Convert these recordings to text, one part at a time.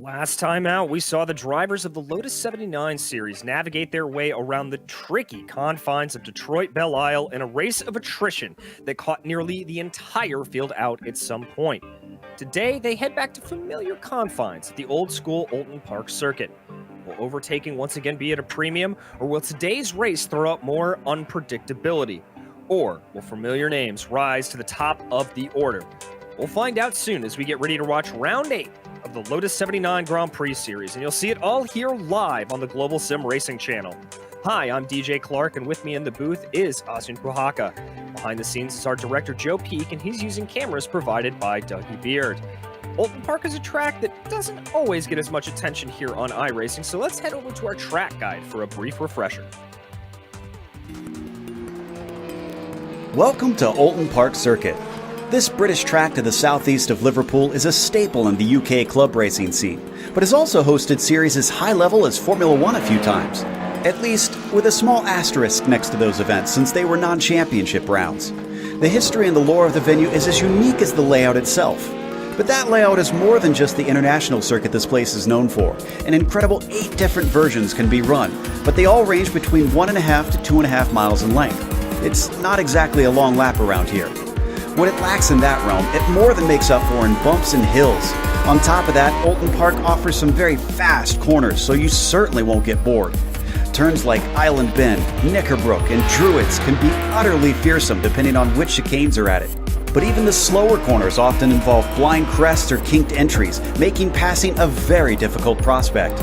Last time out, we saw the drivers of the Lotus 79 series navigate their way around the tricky confines of Detroit Belle Isle in a race of attrition that caught nearly the entire field out at some point. Today, they head back to familiar confines at the old school Oulton Park circuit. Will overtaking once again be at a premium, or will today's race throw up more unpredictability? Or will familiar names rise to the top of the order? We'll find out soon as we get ready to watch round 8 of the Lotus 79 Grand Prix series, and you'll see it all here live on the Global SimRacing Channel. Hi, I'm DJ Clark, and with me in the booth is Azun Puhaka. Behind the scenes is our director Joe Peak, and he's using cameras provided by Dougie Beard. Oulton Park is a track that doesn't always get as much attention here on iRacing, so let's head over to our track guide for a brief refresher. Welcome to Oulton Park Circuit. This British track to the southeast of Liverpool is a staple in the UK club racing scene, but has also hosted series as high level as Formula One a few times. At least, with a small asterisk next to those events since they were non-championship rounds. The history and the lore of the venue is as unique as the layout itself. But that layout is more than just the international circuit this place is known for. An incredible 8 different versions can be run, but they all range between 1.5 to 2.5 miles in length. It's not exactly a long lap around here. What it lacks in that realm, it more than makes up for in bumps and hills. On top of that, Oulton Park offers some very fast corners, so you certainly won't get bored. Turns like Island Bend, Knickerbrook, and Druids can be utterly fearsome depending on which chicanes are at it. But even the slower corners often involve blind crests or kinked entries, making passing a very difficult prospect.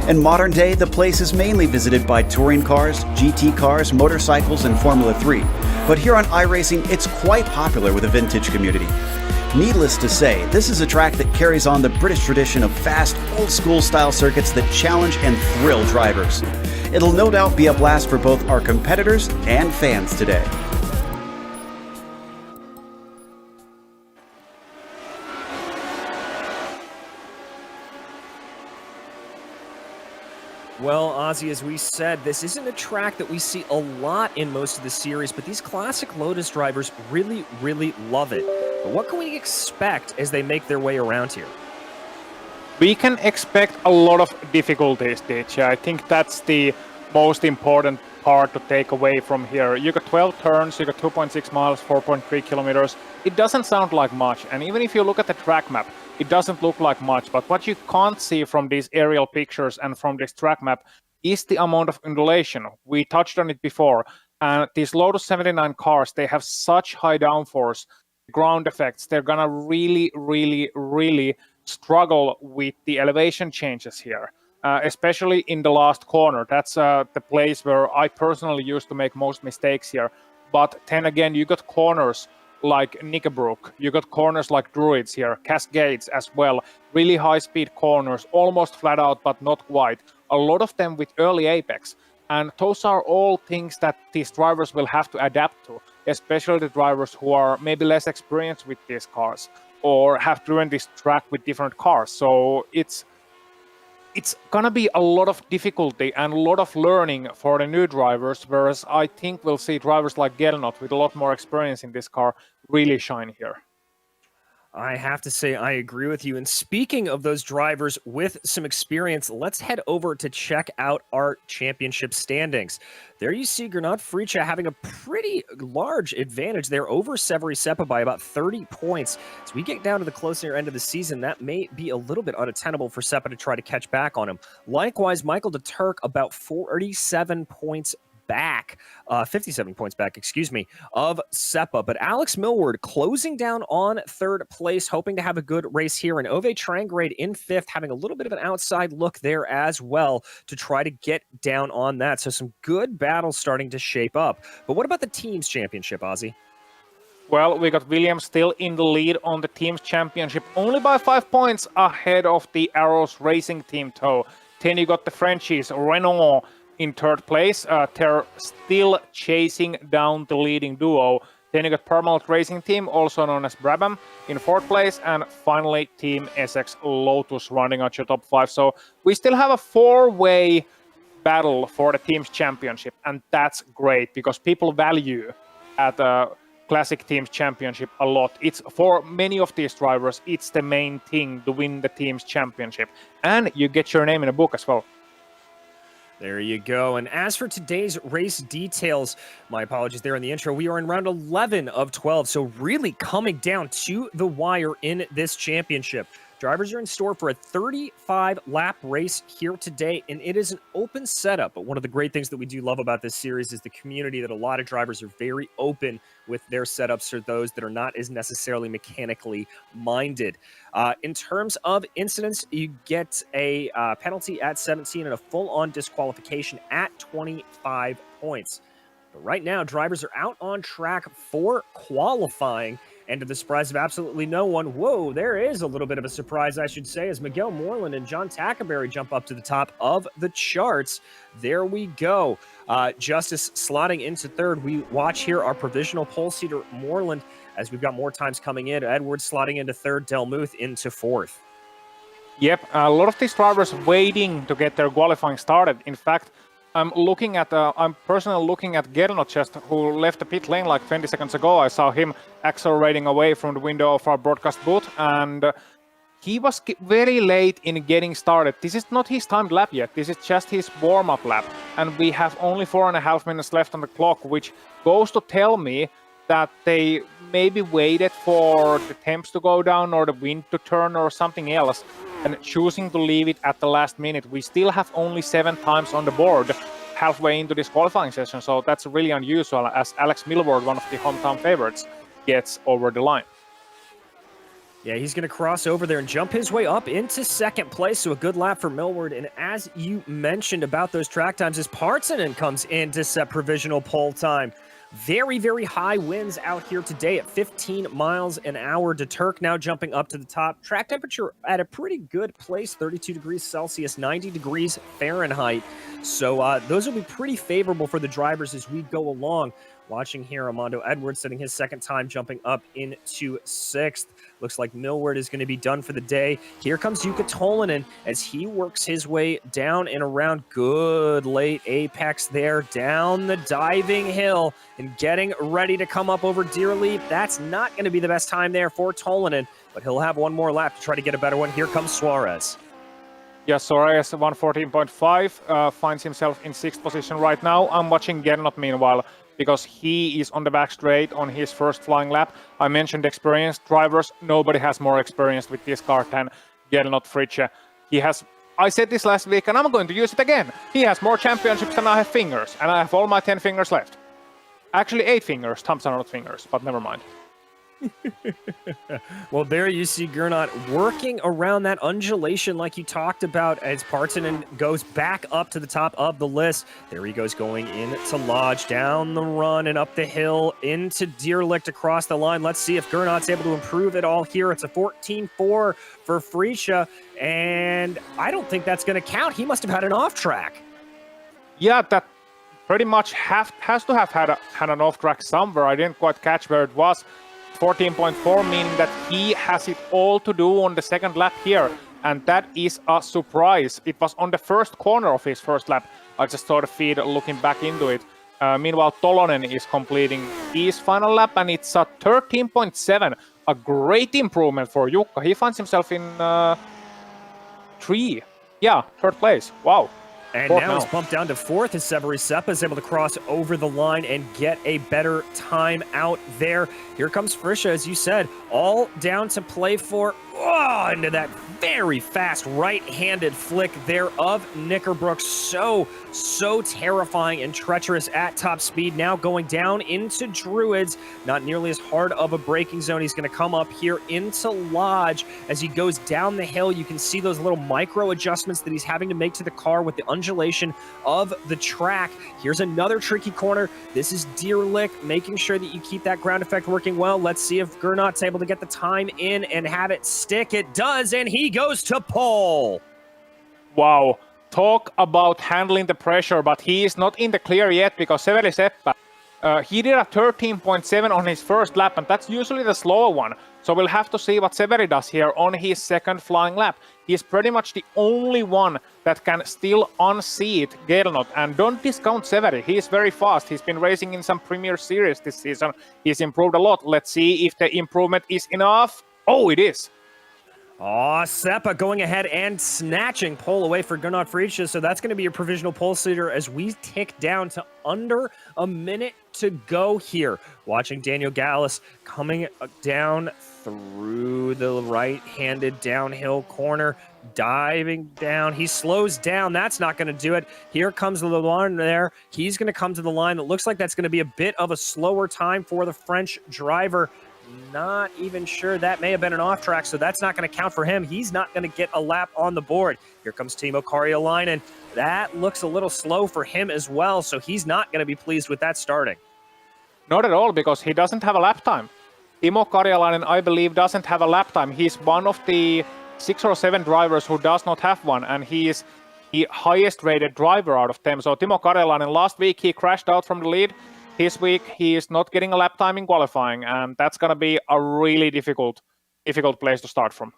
In modern day, the place is mainly visited by touring cars, GT cars, motorcycles, and Formula 3. But here on iRacing, it's quite popular with the vintage community. Needless to say, this is a track that carries on the British tradition of fast, old-school style circuits that challenge and thrill drivers. It'll no doubt be a blast for both our competitors and fans today. Well, Ozzy, as we said, this isn't a track that we see a lot in most of the series, but these classic Lotus drivers really, really love it. But what can we expect as they make their way around here? We can expect a lot of difficulties, DJ. I think that's the most important part to take away from here. You got 12 turns, you got 2.6 miles, 4.3 kilometers. It doesn't sound like much, and even if you look at the track map, it doesn't look like much, but what you can't see from these aerial pictures and from this track map is the amount of undulation. We touched on it before, and these Lotus 79 cars, they have such high downforce, ground effects, they're gonna really struggle with the elevation changes here, especially in the last corner. That's the place where I personally used to make most mistakes here. But then again, you got corners like Knickerbrook, you got corners like Druids here, Cascades as well, really high-speed corners, almost flat out, but not quite. A lot of them with early apex. And those are all things that these drivers will have to adapt to, especially the drivers who are maybe less experienced with these cars or have driven this track with different cars. So it's gonna be a lot of difficulty and a lot of learning for the new drivers, whereas I think we'll see drivers like Gernot with a lot more experience in this car really shine here. I have to say I agree with you. And speaking of those drivers with some experience, let's head over to check out our championship standings. There you see Gernot Fricha having a pretty large advantage there over Severi Seppa by about 30 points. As we get down to the closer end of the season, that may be a little bit unattainable for Seppa to try to catch back on him. Likewise, Michael de Turk about 47 points back, 57 points back, of Seppa. But Alex Millward closing down on 3rd place, hoping to have a good race here. And Ove Trangrade in 5th, having a little bit of an outside look there as well to try to get down on that. So some good battles starting to shape up. But what about the team's championship, Ozzy? Well, we got Williams still in the lead on the team's championship, only by 5 points ahead of the Arrows Racing team, though. Then you got the Frenchies, Renault, in 3rd place. They're still chasing down the leading duo. Then you got Permanent Racing Team, also known as Brabham, in 4th place. And finally, Team Essex Lotus running out your top 5. So we still have a 4-way battle for the team's championship. And that's great because people value at Classic Teams Championship a lot. It's for many of these drivers, it's the main thing to win the Teams Championship. And you get your name in a book as well. There you go. And as for today's race details, my apologies there in the intro, we are in round 11 of 12, so really coming down to the wire in this championship. Drivers are in store for a 35-lap race here today, and it is an open setup. But one of the great things that we do love about this series is the community, that a lot of drivers are very open with their setups for those that are not as necessarily mechanically minded. In terms of incidents, you get a penalty at 17 and a full-on disqualification at 25 points. But right now, drivers are out on track for qualifying. And to the surprise of absolutely no one, whoa, there is a little bit of a surprise, I should say, as Miguel Moreland and John Tackerberry jump up to the top of the charts. There we go. Justice slotting into third. We watch here our provisional pole seater, Moreland, as we've got more times coming in. Edwards slotting into third, Delmuth into fourth. Yep, a lot of these drivers waiting to get their qualifying started. In fact, I'm personally looking at Gernot just, who left the pit lane like 20 seconds ago. I saw him accelerating away from the window of our broadcast booth, and he was very late in getting started. This is not his timed lap yet. This is just his warm-up lap, and we have only 4.5 minutes left on the clock, which goes to tell me that they maybe waited for the temps to go down or the wind to turn or something else, and choosing to leave it at the last minute. We still have only 7 times on the board halfway into this qualifying session, so that's really unusual, as Alex Milward, one of the hometown favorites, gets over the line. Yeah, he's going to cross over there and jump his way up into second place, so a good lap for Milward. And as you mentioned about those track times, as Partsinen comes in to set provisional pole time. Very, very high winds out here today at 15 miles an hour. De Turk now jumping up to the top. Track temperature at a pretty good place, 32 degrees Celsius, 90 degrees Fahrenheit. So those will be pretty favorable for the drivers as we go along. Watching here, Armando Edwards setting his second time, jumping up into sixth. Looks like Milward is going to be done for the day. Here comes Jukka Tolinen as he works his way down and around. Good late apex there, down the diving hill and getting ready to come up over Deerleaf. That's not going to be the best time there for Tolinen, but he'll have one more lap to try to get a better one. Here comes Suarez. Yeah, Suarez 114.5 finds himself in 6th position right now. I'm watching Gernot meanwhile, because he is on the back straight on his first flying lap. I mentioned experienced drivers. Nobody has more experience with this car than Gernot Fritzsche. He has, I said this last week, and I'm going to use it again. He has more championships than I have fingers, and I have all my 10 fingers left. Actually, 8 fingers. Thumbs are not fingers, but never mind. Well, there you see Gernot working around that undulation like you talked about as Partsinen goes back up to the top of the list. There he goes, going into Lodge, down the run and up the hill into Deerlicht across the line. Let's see if Gernot's able to improve it all here. It's a 14-4 for Fritzsche, and I don't think that's going to count. He must have had an off track. Yeah, that pretty much has to have had an off track somewhere. I didn't quite catch where it was. 14.4, meaning that he has it all to do on the second lap here, and that is a surprise. It was on the first corner of his first lap. I just saw the feed looking back into it. Meanwhile, Tolonen is completing his final lap, and it's a 13.7, a great improvement for Jukka. He finds himself in third place. Wow. And now he's bumped down to fourth as Severi Seppa is able to cross over the line and get a better time out there. Here comes Fritzsche, as you said, all down to play for. Oh, into that very fast right-handed flick there of Knickerbrook. So terrifying and treacherous at top speed. Now going down into Druids. Not nearly as hard of a braking zone. He's going to come up here into Lodge. As he goes down the hill, you can see those little micro adjustments that he's having to make to the car with the undulation of the track. Here's another tricky corner. This is Deerlicht, making sure that you keep that ground effect working well. Let's see if Gernot's able to get the time in and have it stick. It does, and he goes to pole. Wow. Talk about handling the pressure, but he is not in the clear yet because Severi Seppa He did a 13.7 on his first lap, and that's usually the slower one. So we'll have to see what Severi does here on his second flying lap. He's pretty much the only one that can still unseat Gernot. And don't discount Severi. He is very fast. He's been racing in some Premier Series this season. He's improved a lot. Let's see if the improvement is enough. Oh, it is. Oh, Seppa going ahead and snatching pole away for Gernot Fritzsche. So that's going to be a provisional pole leader as we tick down to under a minute to go here. Watching Daniel Gallus coming down through the right-handed downhill corner, diving down. He slows down. That's not going to do it. Here comes the line there. He's going to come to the line. It looks like that's going to be a bit of a slower time for the French driver. Not even sure. That may have been an off track, so that's not going to count for him. He's not going to get a lap on the board. Here comes Timo Karjalainen. That looks a little slow for him as well, so he's not going to be pleased with that starting. Not at all, because he doesn't have a lap time. Timo Karjalainen, I believe, doesn't have a lap time. He's one of the 6 or 7 drivers who does not have one, and he is the highest rated driver out of them. So Timo Karjalainen, last week he crashed out from the lead. This week, he is not getting a lap time in qualifying, and that's going to be a really difficult place to start from.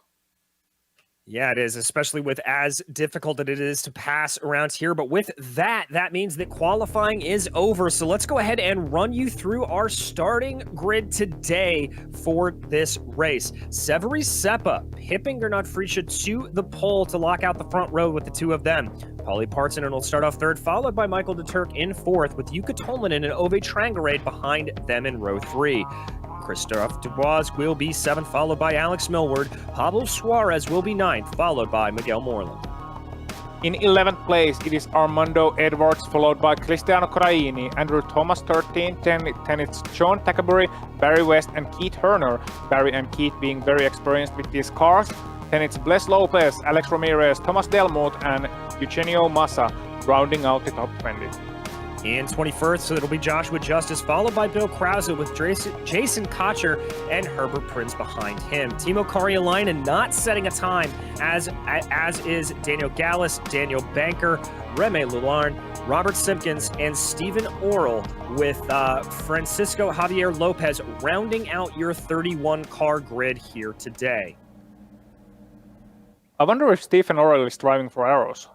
Yeah, it is, especially with as difficult as it is to pass around here. But with that, that means that qualifying is over. So let's go ahead and run you through our starting grid today for this race. Severi Seppa pipping Gernot Fritzsche to the pole to lock out the front row with the two of them. Paulie Partsinen will start off third, followed by Michael de Turk in fourth, with Jukka Tolmanen and Ove Trangarade behind them in row 3. Christophe Dubois will be 7th, followed by Alex Millward. Pablo Suarez will be 9th, followed by Miguel Moreland. In 11th place, it is Armando Edwards, followed by Cristiano Craini, Andrew Thomas 13th, then it's John Takabury, Barry West, and Keith Herner. Barry and Keith being very experienced with these cars. Then it's Bless Lopez, Alex Ramirez, Thomas Delmuth, and Eugenio Massa, rounding out the top 20. In 21st, so it'll be Joshua Justice, followed by Bill Krause with Jason Kocher and Herbert Prinz behind him. Timo Karjalainen not setting a time, as is Daniel Gallus, Daniel Banker, Remy Lularn, Robert Simpkins, and Stephen Orrell, with Francisco Javier Lopez rounding out your 31-car grid here today. I wonder if Stephen Orrell is driving for Arrows.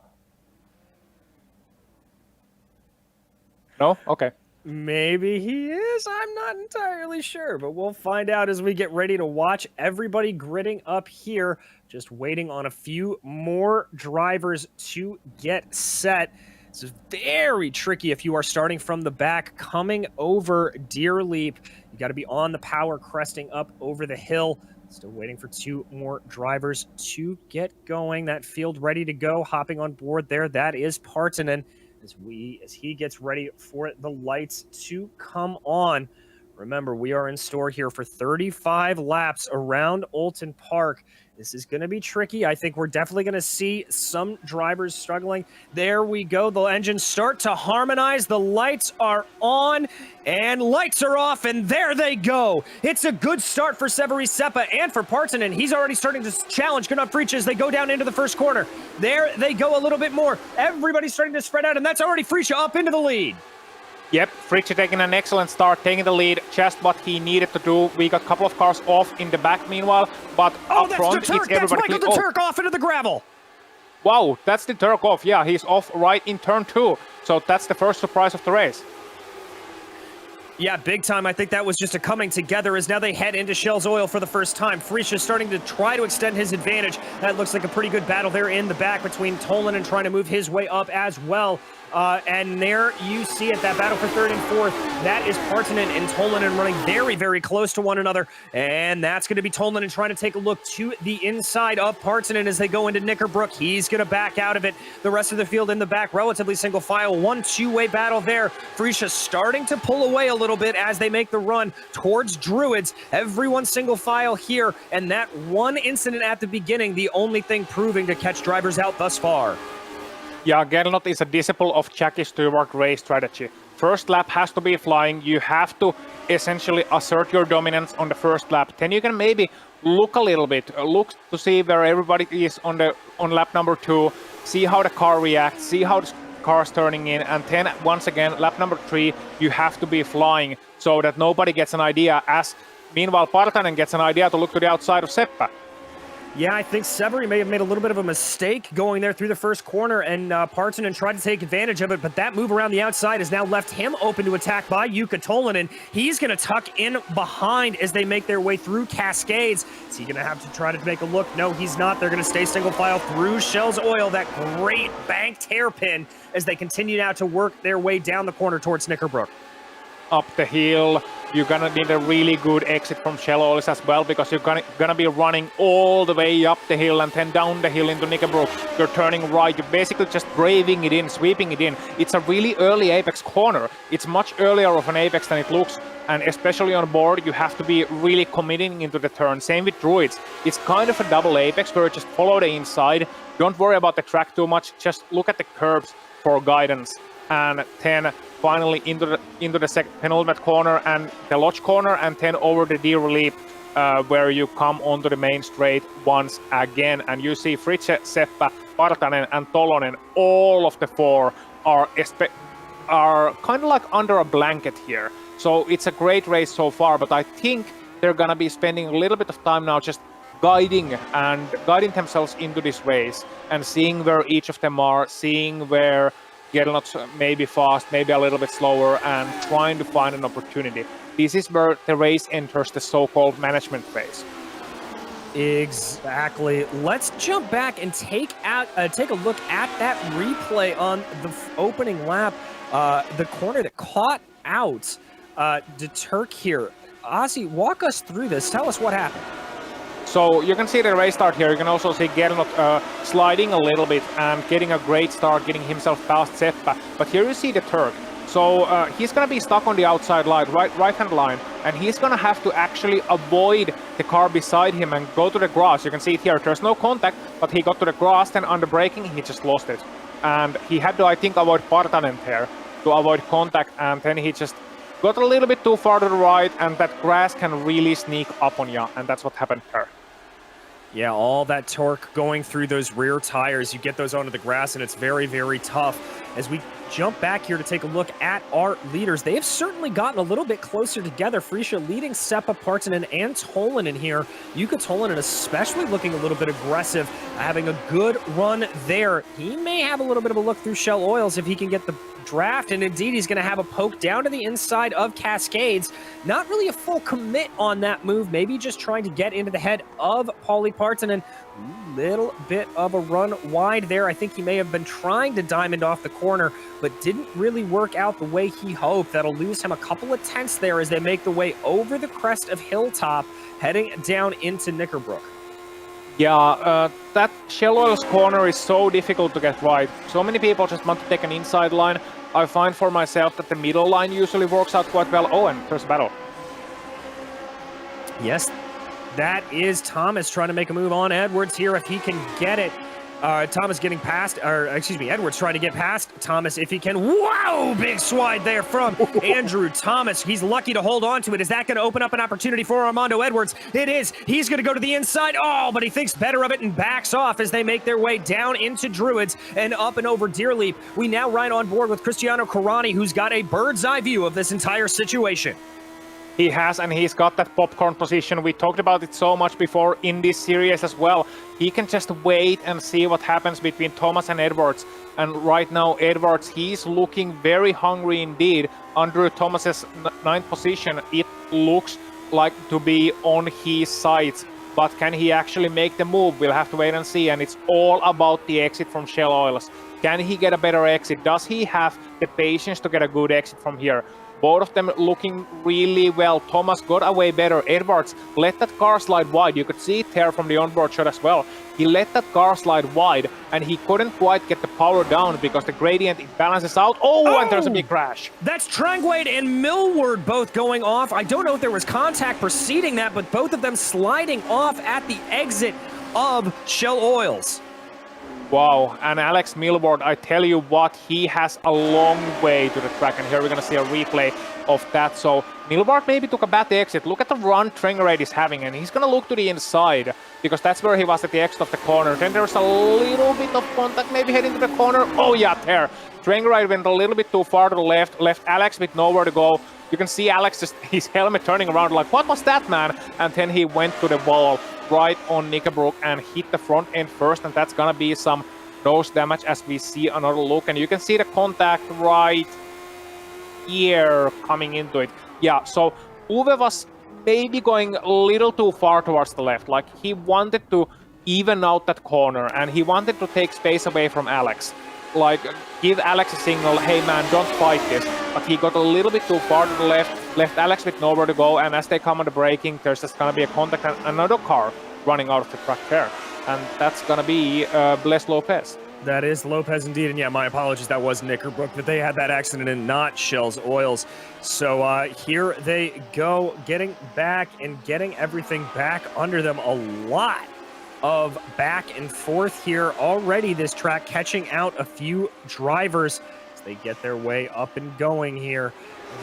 No? Okay. Maybe he is. I'm not entirely sure, but we'll find out as we get ready to watch everybody gridding up here. Just waiting on a few more drivers to get set. This is very tricky if you are starting from the back, coming over Deer Leap. You got to be on the power, cresting up over the hill. Still waiting for 2 more drivers to get going. That field ready to go, hopping on board there. That is Partanen. As he gets ready for the lights to come on. Remember, we are in store here for 35 laps around Oulton Park. This is going to be tricky. I think we're definitely going to see some drivers struggling. There we go. The engines start to harmonize. The lights are on and lights are off, and there they go. It's a good start for Severi Seppa and for Partanen. He's already starting to challenge Gernot Fritzsche as they go down into the first corner. There they go a little bit more. Everybody's starting to spread out, and that's already Fritzsche up into the lead. Yep, Fritzsche taking an excellent start, taking the lead, just what he needed to do. We got a couple of cars off in the back meanwhile, but up front, it's everybody. That's Michael de Turk off into the gravel. Wow, that's the Turk off. Yeah, he's off right in turn 2. So that's the first surprise of the race. Yeah, big time. I think that was just a coming together as now they head into Shell's Oil for the first time. Fritzsche starting to try to extend his advantage. That looks like a pretty good battle there in the back between Tolmanen trying to move his way up as well. And there you see it, that battle for 3rd and 4th. That is Partanen and Tolmanen running very, very close to one another. And that's going to be Tolmanen trying to take a look to the inside of Partanen as they go into Knickerbrook. He's going to back out of it. The rest of the field in the back, relatively single file. 1-2-way battle there. Fritzsche starting to pull away a little bit as they make the run towards Druids. Everyone single file here. And that one incident at the beginning, the only thing proving to catch drivers out thus far. Yeah, Gernot is a disciple of Jackie Stewart race strategy. First lap has to be flying. You have to essentially assert your dominance on the first lap. Then you can maybe look a little bit, look to see where everybody is on lap number 2, see how the car reacts, see how cars turning in, and then once again, lap number 3, you have to be flying so that nobody gets an idea, as meanwhile Partanen gets an idea to look to the outside of Seppä. Yeah, I think Severi may have made a little bit of a mistake going there through the first corner, and Partanen tried to take advantage of it, but that move around the outside has now left him open to attack by Jukka Tolvanen. He's going to tuck in behind as they make their way through Cascades. Is he going to have to try to make a look? No, he's not. They're going to stay single file through Shell's Oil, that great banked hairpin, as they continue now to work their way down the corner towards Knickerbrook. Up the hill, you're gonna need a really good exit from Shell Oils as well, because you're gonna be running all the way up the hill and then down the hill into Knickerbrook. You're turning right, you're basically just braving it in, sweeping it in. It's a really early apex corner. It's much earlier of an apex than it looks, and especially on board, you have to be really committing into the turn. Same with Druids. It's kind of a double apex where you just follow the inside. Don't worry about the track too much, just look at the curbs for guidance. And then finally into the penultimate corner and the lodge corner, and then over the D relief where you come onto the main straight once again. And you see Fritze, Seppä, Partanen and Tolonen, all of the 4 are kind of like under a blanket here. So it's a great race so far, but I think they're gonna be spending a little bit of time now just guiding themselves into this race and seeing where each of them are, seeing where Gernot maybe fast, maybe a little bit slower, and trying to find an opportunity. This is where the race enters the so-called management phase. Exactly. Let's jump back and take a look at that replay on the opening lap. The corner that caught out De Turk here. Ozzy, walk us through this. Tell us what happened. So you can see the race start here. You can also see Gernot sliding a little bit and getting a great start, getting himself past Seppä. But here you see the Turk. So he's going to be stuck on the outside line, right-hand line, and he's going to have to actually avoid the car beside him and go to the grass. You can see it here. There's no contact, but he got to the grass, then under braking, he just lost it. And he had to, I think, avoid Partanen there to avoid contact, and then he just got a little bit too far to the right, and that grass can really sneak up on you, and that's what happened there. Yeah, all that torque going through those rear tires, you get those onto the grass, and it's very, very tough. As we jump back here to take a look at our leaders, they have certainly gotten a little bit closer together. Frisha leading Seppä, Partanen, and Tolvanen here. Jukka Tolvanen especially looking a little bit aggressive, having a good run there. He may have a little bit of a look through Shell Oils if he can get the draft, and indeed he's going to have a poke down to the inside of Cascades. Not really a full commit on that move, maybe just trying to get into the head of Pauli Partanen. Little bit of a run wide there. I think he may have been trying to diamond off the corner, but didn't really work out the way he hoped. That'll lose him a couple of tenths there as they make the way over the crest of Hilltop, heading down into Knickerbrook. Yeah, that Shell Oils corner is so difficult to get right. So many people just want to take an inside line. I find for myself that the middle line usually works out quite well. Oh, and there's a battle. Yes, that is Thomas trying to make a move on Edwards here if he can get it. Thomas getting past, or excuse me, Edwards trying to get past Thomas if he can. Wow, big slide there from Andrew Thomas. He's lucky to hold on to it. Is that going to open up an opportunity for Armando Edwards? It is. He's going to go to the inside. Oh, but he thinks better of it and backs off as they make their way down into Druids and up and over Deerleap. We now ride on board with Cristiano Carani, who's got a bird's eye view of this entire situation. He has, and he's got that popcorn position. We talked about it so much before in this series as well. He can just wait and see what happens between Thomas and Edwards. And right now, Edwards, he's looking very hungry indeed. Under Thomas's 9th position, it looks like to be on his sides. But can he actually make the move? We'll have to wait and see. And it's all about the exit from Shell Oils. Can he get a better exit? Does he have the patience to get a good exit from here? Both of them looking really well. Thomas got away better. Edwards let that car slide wide. You could see it there from the onboard shot as well. He let that car slide wide, and he couldn't quite get the power down because the gradient, it balances out. Oh, and there's a big crash. That's Trangwade and Millward both going off. I don't know if there was contact preceding that, but both of them sliding off at the exit of Shell Oils. Wow, and Alex Millward, I tell you what, he has a long way to the track, and here we're going to see a replay of that. So Millward maybe took a bad exit. Look at the run Trangwade is having, and he's going to look to the inside. because that's where he was at the exit of the corner. Then there's a little bit of contact, maybe heading to the corner. Oh yeah, there. Trainride went a little bit too far to the left, left Alex with nowhere to go. You can see Alex just his helmet turning around like, what was that, man? And then he went to the wall right on Knickerbrook and hit the front end first, and that's gonna be some nose damage as we see another look. And you can see the contact right here coming into it. Yeah, so Uwe was maybe going a little too far towards the left. Like, he wanted to even out that corner, and he wanted to take space away from Alex. Like, give Alex a signal, hey man, don't fight this. But he got a little bit too far to the left, left Alex with nowhere to go, and as they come on the braking, there's just gonna be a contact and another car running out of the track there. And that's gonna be Bless Lopez. That is Lopez indeed, and yeah, my apologies, that was Knickerbrook, that they had that accident and not Shell's Oils. So here they go, getting back and getting everything back under them. A lot of back and forth here already, this track catching out a few drivers as they get their way up and going here.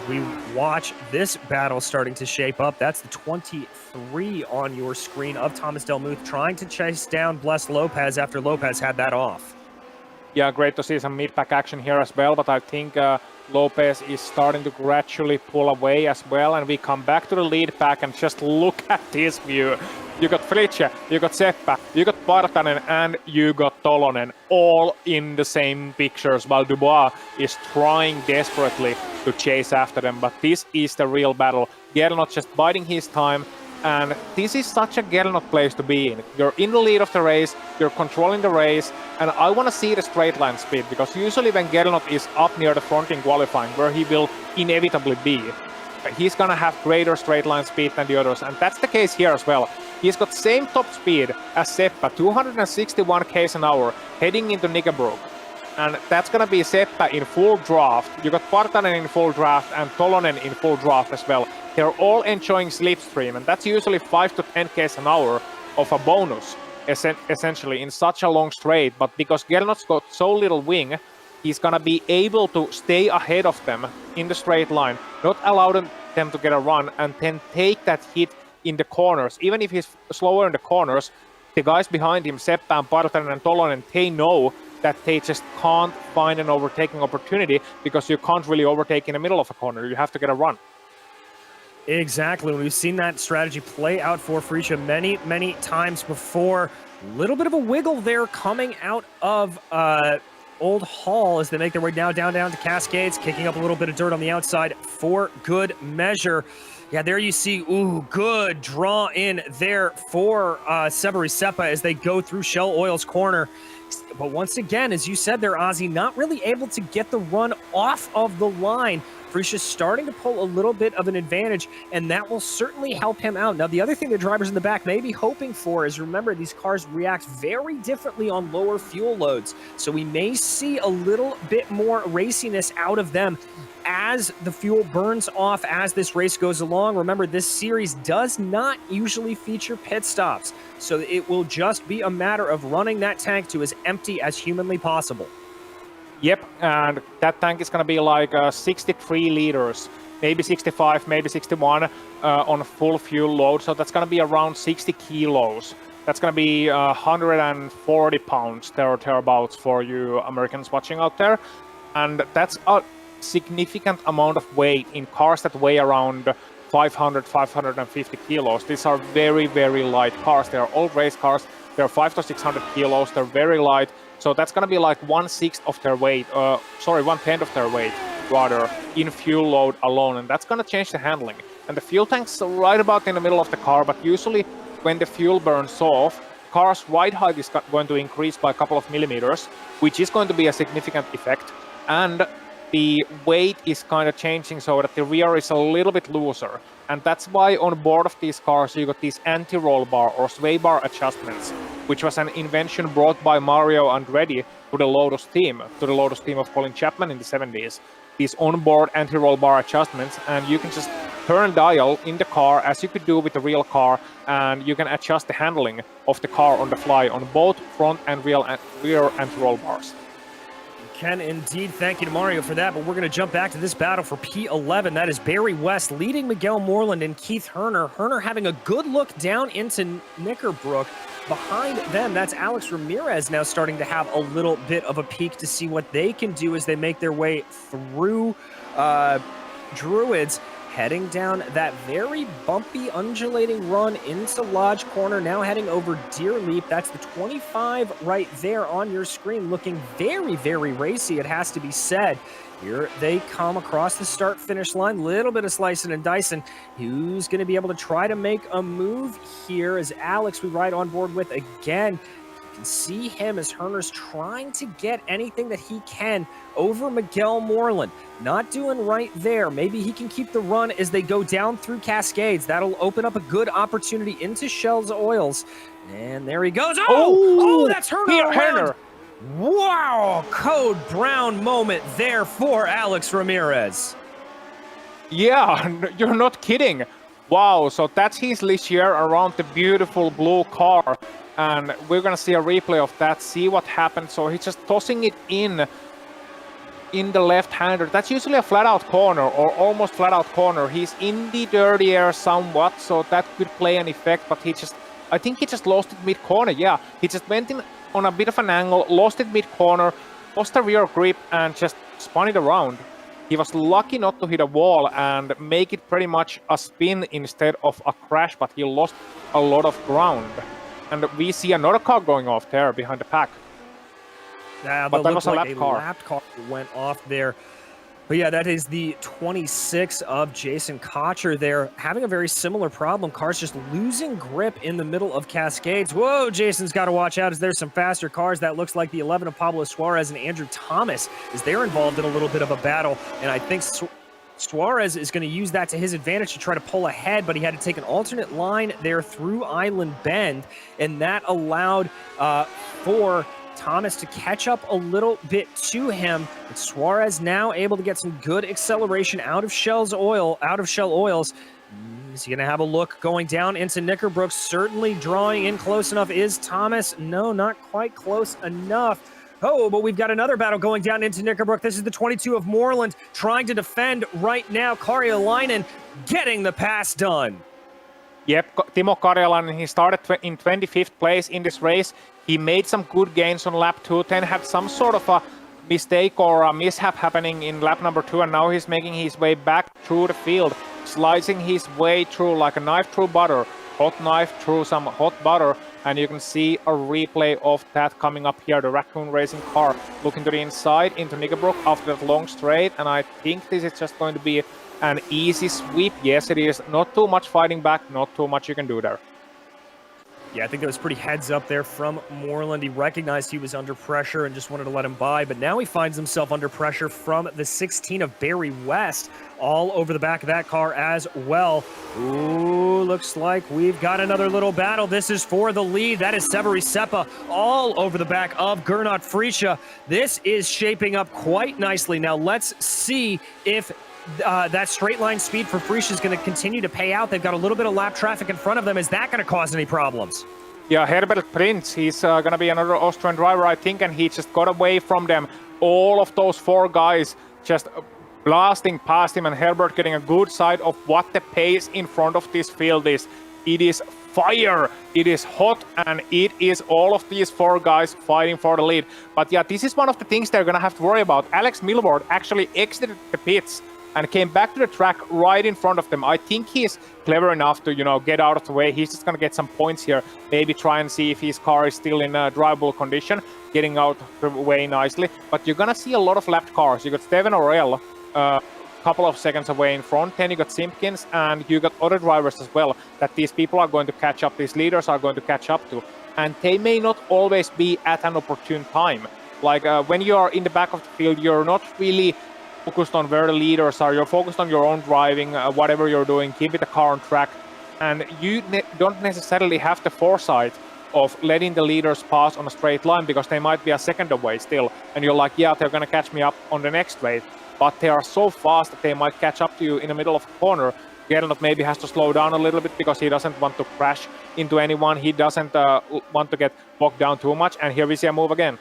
As we watch this battle starting to shape up, that's the 23 on your screen of Thomas Delmuth trying to chase down Bless Lopez after Lopez had that off. Yeah, great to see some mid-pack action here as well, but I think Lopez is starting to gradually pull away as well, and we come back to the lead pack and just look at this view. You got Fritsch, you got Seppä, you got Partanen, and you got Tolonen, all in the same pictures, while Dubois is trying desperately to chase after them. But this is the real battle. Gernot just biding his time, and this is such a Gernot place to be in. You're in the lead of the race, you're controlling the race, and I want to see the straight line speed, because usually when Gernot is up near the front in qualifying, where he will inevitably be, he's gonna have greater straight line speed than the others, and that's the case here as well. He's got same top speed as Seppä, 261 km an hour, heading into Knickerbrook. And that's gonna be Seppä in full draft. You got Partanen in full draft and Tolonen in full draft as well. They're all enjoying slipstream, and that's usually 5 to 10 km an hour of a bonus, essentially, in such a long straight. But because Gernot's got so little wing, he's gonna be able to stay ahead of them in the straight line, not allow them to get a run, and then take that hit in the corners. Even if he's slower in the corners, the guys behind him, Seppä and Partanen and Tolonen, they know that they just can't find an overtaking opportunity, because you can't really overtake in the middle of a corner. You have to get a run. Exactly. We've seen that strategy play out for Fritsch many, many times before. A little bit of a wiggle there coming out of Old Hall as they make their way now down to Cascades, kicking up a little bit of dirt on the outside for good measure. Yeah, there you see, ooh, good draw in there for Severi Seppä as they go through Shell Oil's corner. But once again, as you said there, Ozzy, not really able to get the run off of the line. Fritsch is starting to pull a little bit of an advantage, and that will certainly help him out. Now, the other thing the drivers in the back may be hoping for is, remember, these cars react very differently on lower fuel loads. So we may see a little bit more raciness out of them as the fuel burns off as this race goes along. Remember, this series does not usually feature pit stops, so it will just be a matter of running that tank to as empty as humanly possible. Yep, and that tank is going to be like 63 liters, maybe 65, maybe 61 on full fuel load, so that's going to be around 60 kilos. That's going to be 140 pounds there or thereabouts for you Americans watching out there, and that's a significant amount of weight in cars that weigh around 500, 550 kilos. These are very, very light cars. They are all race cars. They're 500 to 600 kilos. They're very light. So that's going to be like 1/6 of their weight, 1/10 of their weight, rather, in fuel load alone. And that's going to change the handling. And the fuel tank's right about in the middle of the car, but usually when the fuel burns off, car's ride height is going to increase by a couple of millimeters, which is going to be a significant effect. And the weight is kind of changing so that the rear is a little bit looser. And that's why on board of these cars you got these anti-roll bar or sway bar adjustments, which was an invention brought by Mario Andretti to the Lotus team of Colin Chapman in the 70s. These onboard anti-roll bar adjustments, and you can just turn dial in the car as you could do with the real car, and you can adjust the handling of the car on the fly on both front and rear anti-roll bars. Can indeed. Thank you to Mario for that, but we're going to jump back to this battle for P11. That is Barry West leading Miguel Moreland and Keith Herner. Herner having a good look down into Knickerbrook. Behind them, that's Alex Ramirez now starting to have a little bit of a peek to see what they can do as they make their way through Druids. Heading down that very bumpy, undulating run into Lodge Corner, now heading over Deer Leap. That's the 25 right there on your screen, looking very, very racy, it has to be said. Here they come across the start-finish line, little bit of slicing and dicing. Who's going to be able to try to make a move here as Alex we ride on board with again. You can see him as Herner's trying to get anything that he can over Miguel Moreland. Not doing right there. Maybe he can keep the run as they go down through Cascades. That'll open up a good opportunity into Shell's Oils. And there he goes. Oh, that's Herner. Wow, Code Brown moment there for Alex Ramirez. Yeah, you're not kidding. Wow, so that's his Ligier around the beautiful blue car. And we're going to see a replay of that, see what happened. So he's just tossing it in the left-hander. That's usually a flat-out corner or almost flat-out corner. He's in the dirty air somewhat, so that could play an effect. But I think he just lost it mid-corner. Yeah, he just went in on a bit of an angle, lost it mid-corner, lost the rear grip, and just spun it around. He was lucky not to hit a wall and make it pretty much a spin instead of a crash, but he lost a lot of ground. And we see another car going off there behind the pack. Yeah, but that was a like lap car. Lapped car went off there. But yeah, that is the 26 of Jason Kocher there, having a very similar problem. Cars just losing grip in the middle of Cascades. Whoa, Jason's got to watch out as there's some faster cars. That looks like the 11 of Pablo Suarez and Andrew Thomas as they're involved in a little bit of a battle. And I think Suarez is going to use that to his advantage to try to pull ahead, but he had to take an alternate line there through Island Bend, and that allowed for Thomas to catch up a little bit to him. But Suarez now able to get some good acceleration out of Shell Oils. Is he going to have a look going down into Knickerbrook? Certainly drawing in close enough. Is Thomas? No, not quite close enough. Oh, but we've got another battle going down into Knickerbrook. This is the 22 of Moreland trying to defend right now. Karjalainen getting the pass done. Yep, Timo Karjalainen, he started in 25th place in this race. He made some good gains on lap 2, then had some sort of a mistake or a mishap happening in lap number 2, and now he's making his way back through the field, slicing his way through like a knife through butter, hot knife through some hot butter, and you can see a replay of that coming up here. The Raccoon Racing car looking to the inside into Knickerbrook after that long straight, and I think this is just going to be an easy sweep. Yes, it is. Not too much fighting back, not too much you can do there. Yeah, I think that was pretty heads up there from Moreland. He recognized he was under pressure and just wanted to let him by, but now he finds himself under pressure from the 16 of Barry West, all over the back of that car as well. Ooh, looks like we've got another little battle. This is for the lead. That is Severi Seppa all over the back of Gernot Frische. This is shaping up quite nicely. Now let's see if that straight line speed for Frische is going to continue to pay out. They've got a little bit of lap traffic in front of them. Is that going to cause any problems? Yeah, Herbert Prinz, he's going to be another Austrian driver, I think, and he just got away from them. All of those four guys just blasting past him, and Herbert getting a good sight of what the pace in front of this field is. It is fire, it is hot, and it is all of these four guys fighting for the lead. But yeah, this is one of the things they're going to have to worry about. Alex Milward actually exited the pits and came back to the track right in front of them. I think he's clever enough to, get out of the way. He's just going to get some points here. Maybe try and see if his car is still in a drivable condition, getting out of the way nicely. But you're going to see a lot of lapped cars. You got Steven Orell a couple of seconds away in front. Then you got Simpkins, and you got other drivers as well that these people are going to catch up. These leaders are going to catch up to. And they may not always be at an opportune time. Like when you are in the back of the field, you're not really focused on where the leaders are. You're focused on your own driving, whatever you're doing, keep the car on track. And you don't necessarily have the foresight of letting the leaders pass on a straight line because they might be a second away still. And you're like, yeah, they're going to catch me up on the next straight. But they are so fast that they might catch up to you in the middle of a corner. Gernot maybe has to slow down a little bit because he doesn't want to crash into anyone. He doesn't want to get bogged down too much. And here we see a move again.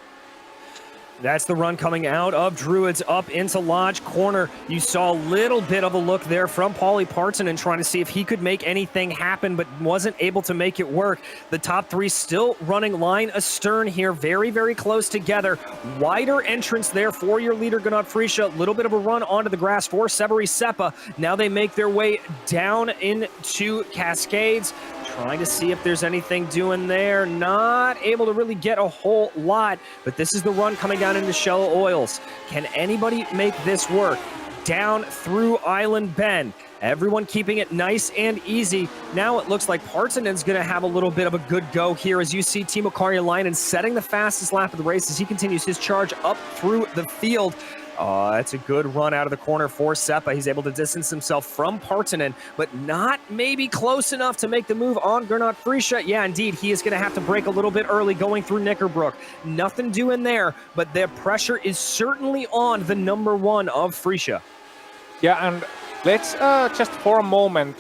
That's the run coming out of Druids up into Lodge Corner. You saw a little bit of a look there from Paulie Partonen trying to see if he could make anything happen, but wasn't able to make it work. The top three still running line astern here, very, very close together. Wider entrance there for your leader, Gernot Friesche. A little bit of a run onto the grass for Severi Seppa. Now they make their way down into Cascades, trying to see if there's anything doing there. Not able to really get a whole lot, but this is the run coming down into Shallow Oils. Can anybody make this work? Down through Island Bend. Everyone keeping it nice and easy. Now it looks like Partonen's going to have a little bit of a good go here as you see Timo Karjalainen setting the fastest lap of the race as he continues his charge up through the field. That's a good run out of the corner for Seppa. He's able to distance himself from Partonen, but not maybe close enough to make the move on Gernot Friesche. Yeah, indeed, he is going to have to break a little bit early going through Knickerbrook. Nothing doing there, but the pressure is certainly on the number one of Friesche. Yeah, and let's just for a moment,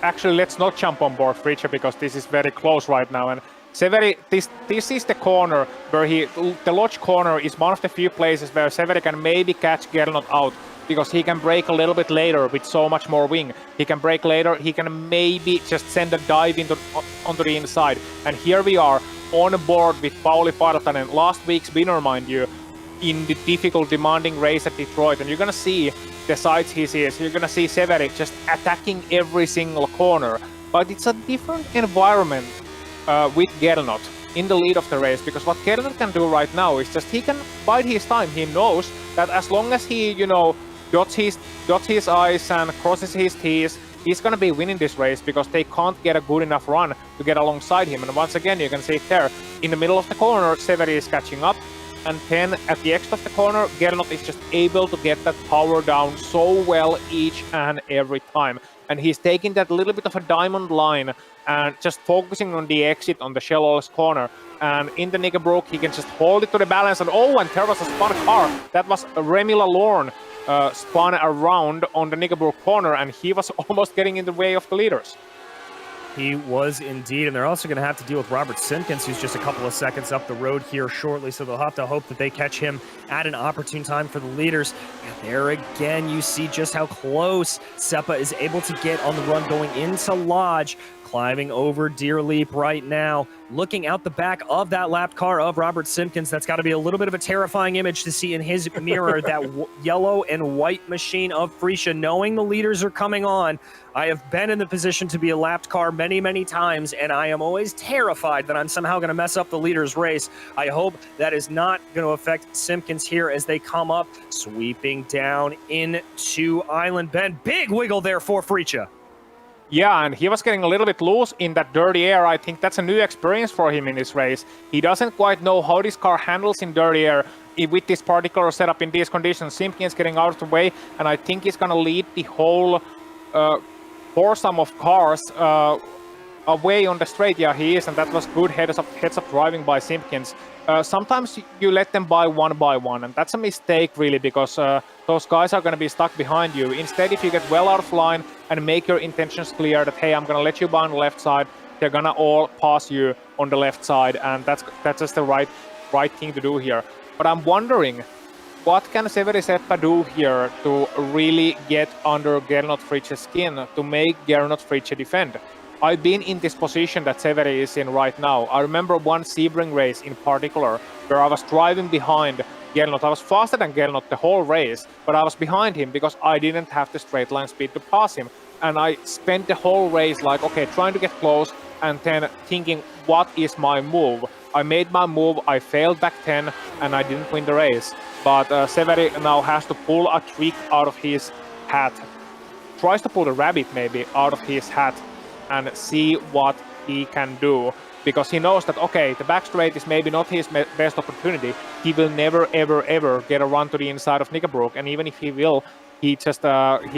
actually let's not jump on board Friesche because this is very close right now. And Severi, this is the corner where the Lodge corner is one of the few places where Severi can maybe catch Gernot out because he can brake a little bit later with so much more wing. He can brake later, he can maybe just send a dive onto the inside. And here we are on board with Pauli Partonen, last week's winner, mind you, in the difficult, demanding race at Detroit. And you're gonna see the sights he sees. You're gonna see Severi just attacking every single corner. But it's a different environment with Gernot in the lead of the race, because what Gernot can do right now is just he can bide his time. He knows that as long as he, dots his I's and crosses his T's, he's gonna be winning this race because they can't get a good enough run to get alongside him. And once again, you can see it there. In the middle of the corner, Severi is catching up, and then at the exit of the corner, Gernot is just able to get that power down so well each and every time. And he's taking that little bit of a diamond line and just focusing on the exit on the Shell's corner. And in the Knickerbrook, he can just hold it to the balance. And and there was a spun car. That was Remy Lalorne spun around on the Knickerbrook corner, and he was almost getting in the way of the leaders. He was indeed, and they're also going to have to deal with Robert Simpkins, who's just a couple of seconds up the road here shortly, so they'll have to hope that they catch him at an opportune time for the leaders. And there again, you see just how close Seppa is able to get on the run going into Lodge, climbing over Deer Leap right now, looking out the back of that lapped car of Robert Simpkins. That's got to be a little bit of a terrifying image to see in his mirror, that yellow and white machine of Friesche, knowing the leaders are coming on. I have been in the position to be a lapped car many, many times, and I am always terrified that I'm somehow going to mess up the leaders' race. I hope that is not going to affect Simpkins here as they come up, sweeping down into Island Bend. Big wiggle there for Friesche. Yeah, and he was getting a little bit loose in that dirty air. I think that's a new experience for him in this race. He doesn't quite know how this car handles in dirty air with this particular setup in these conditions. Simpkins getting out of the way, and I think he's going to lead the whole foursome of cars away on the straight. Yeah, he is, and that was good heads-up driving by Simpkins. Sometimes you let them by one, and that's a mistake, really, because those guys are going to be stuck behind you. Instead, if you get well out of line and make your intentions clear that, hey, I'm going to let you by on the left side, they're going to all pass you on the left side, and that's just the right thing to do here. But I'm wondering, what can Severi Seppa do here to really get under Gernot Friesche's skin, to make Gernot Friesche defend? I've been in this position that Severi is in right now. I remember one Sebring race in particular where I was driving behind Gernot. I was faster than Gernot the whole race, but I was behind him because I didn't have the straight line speed to pass him. And I spent the whole race like, okay, trying to get close and then thinking, what is my move? I made my move, I failed back 10, and I didn't win the race. But Severi now has to pull a trick out of his hat. Tries to pull the rabbit maybe out of his hat and see what he can do, because he knows that, okay, the back straight is maybe not his best opportunity. He will never, ever, ever get a run to the inside of Knickerbrook, and even if he will, he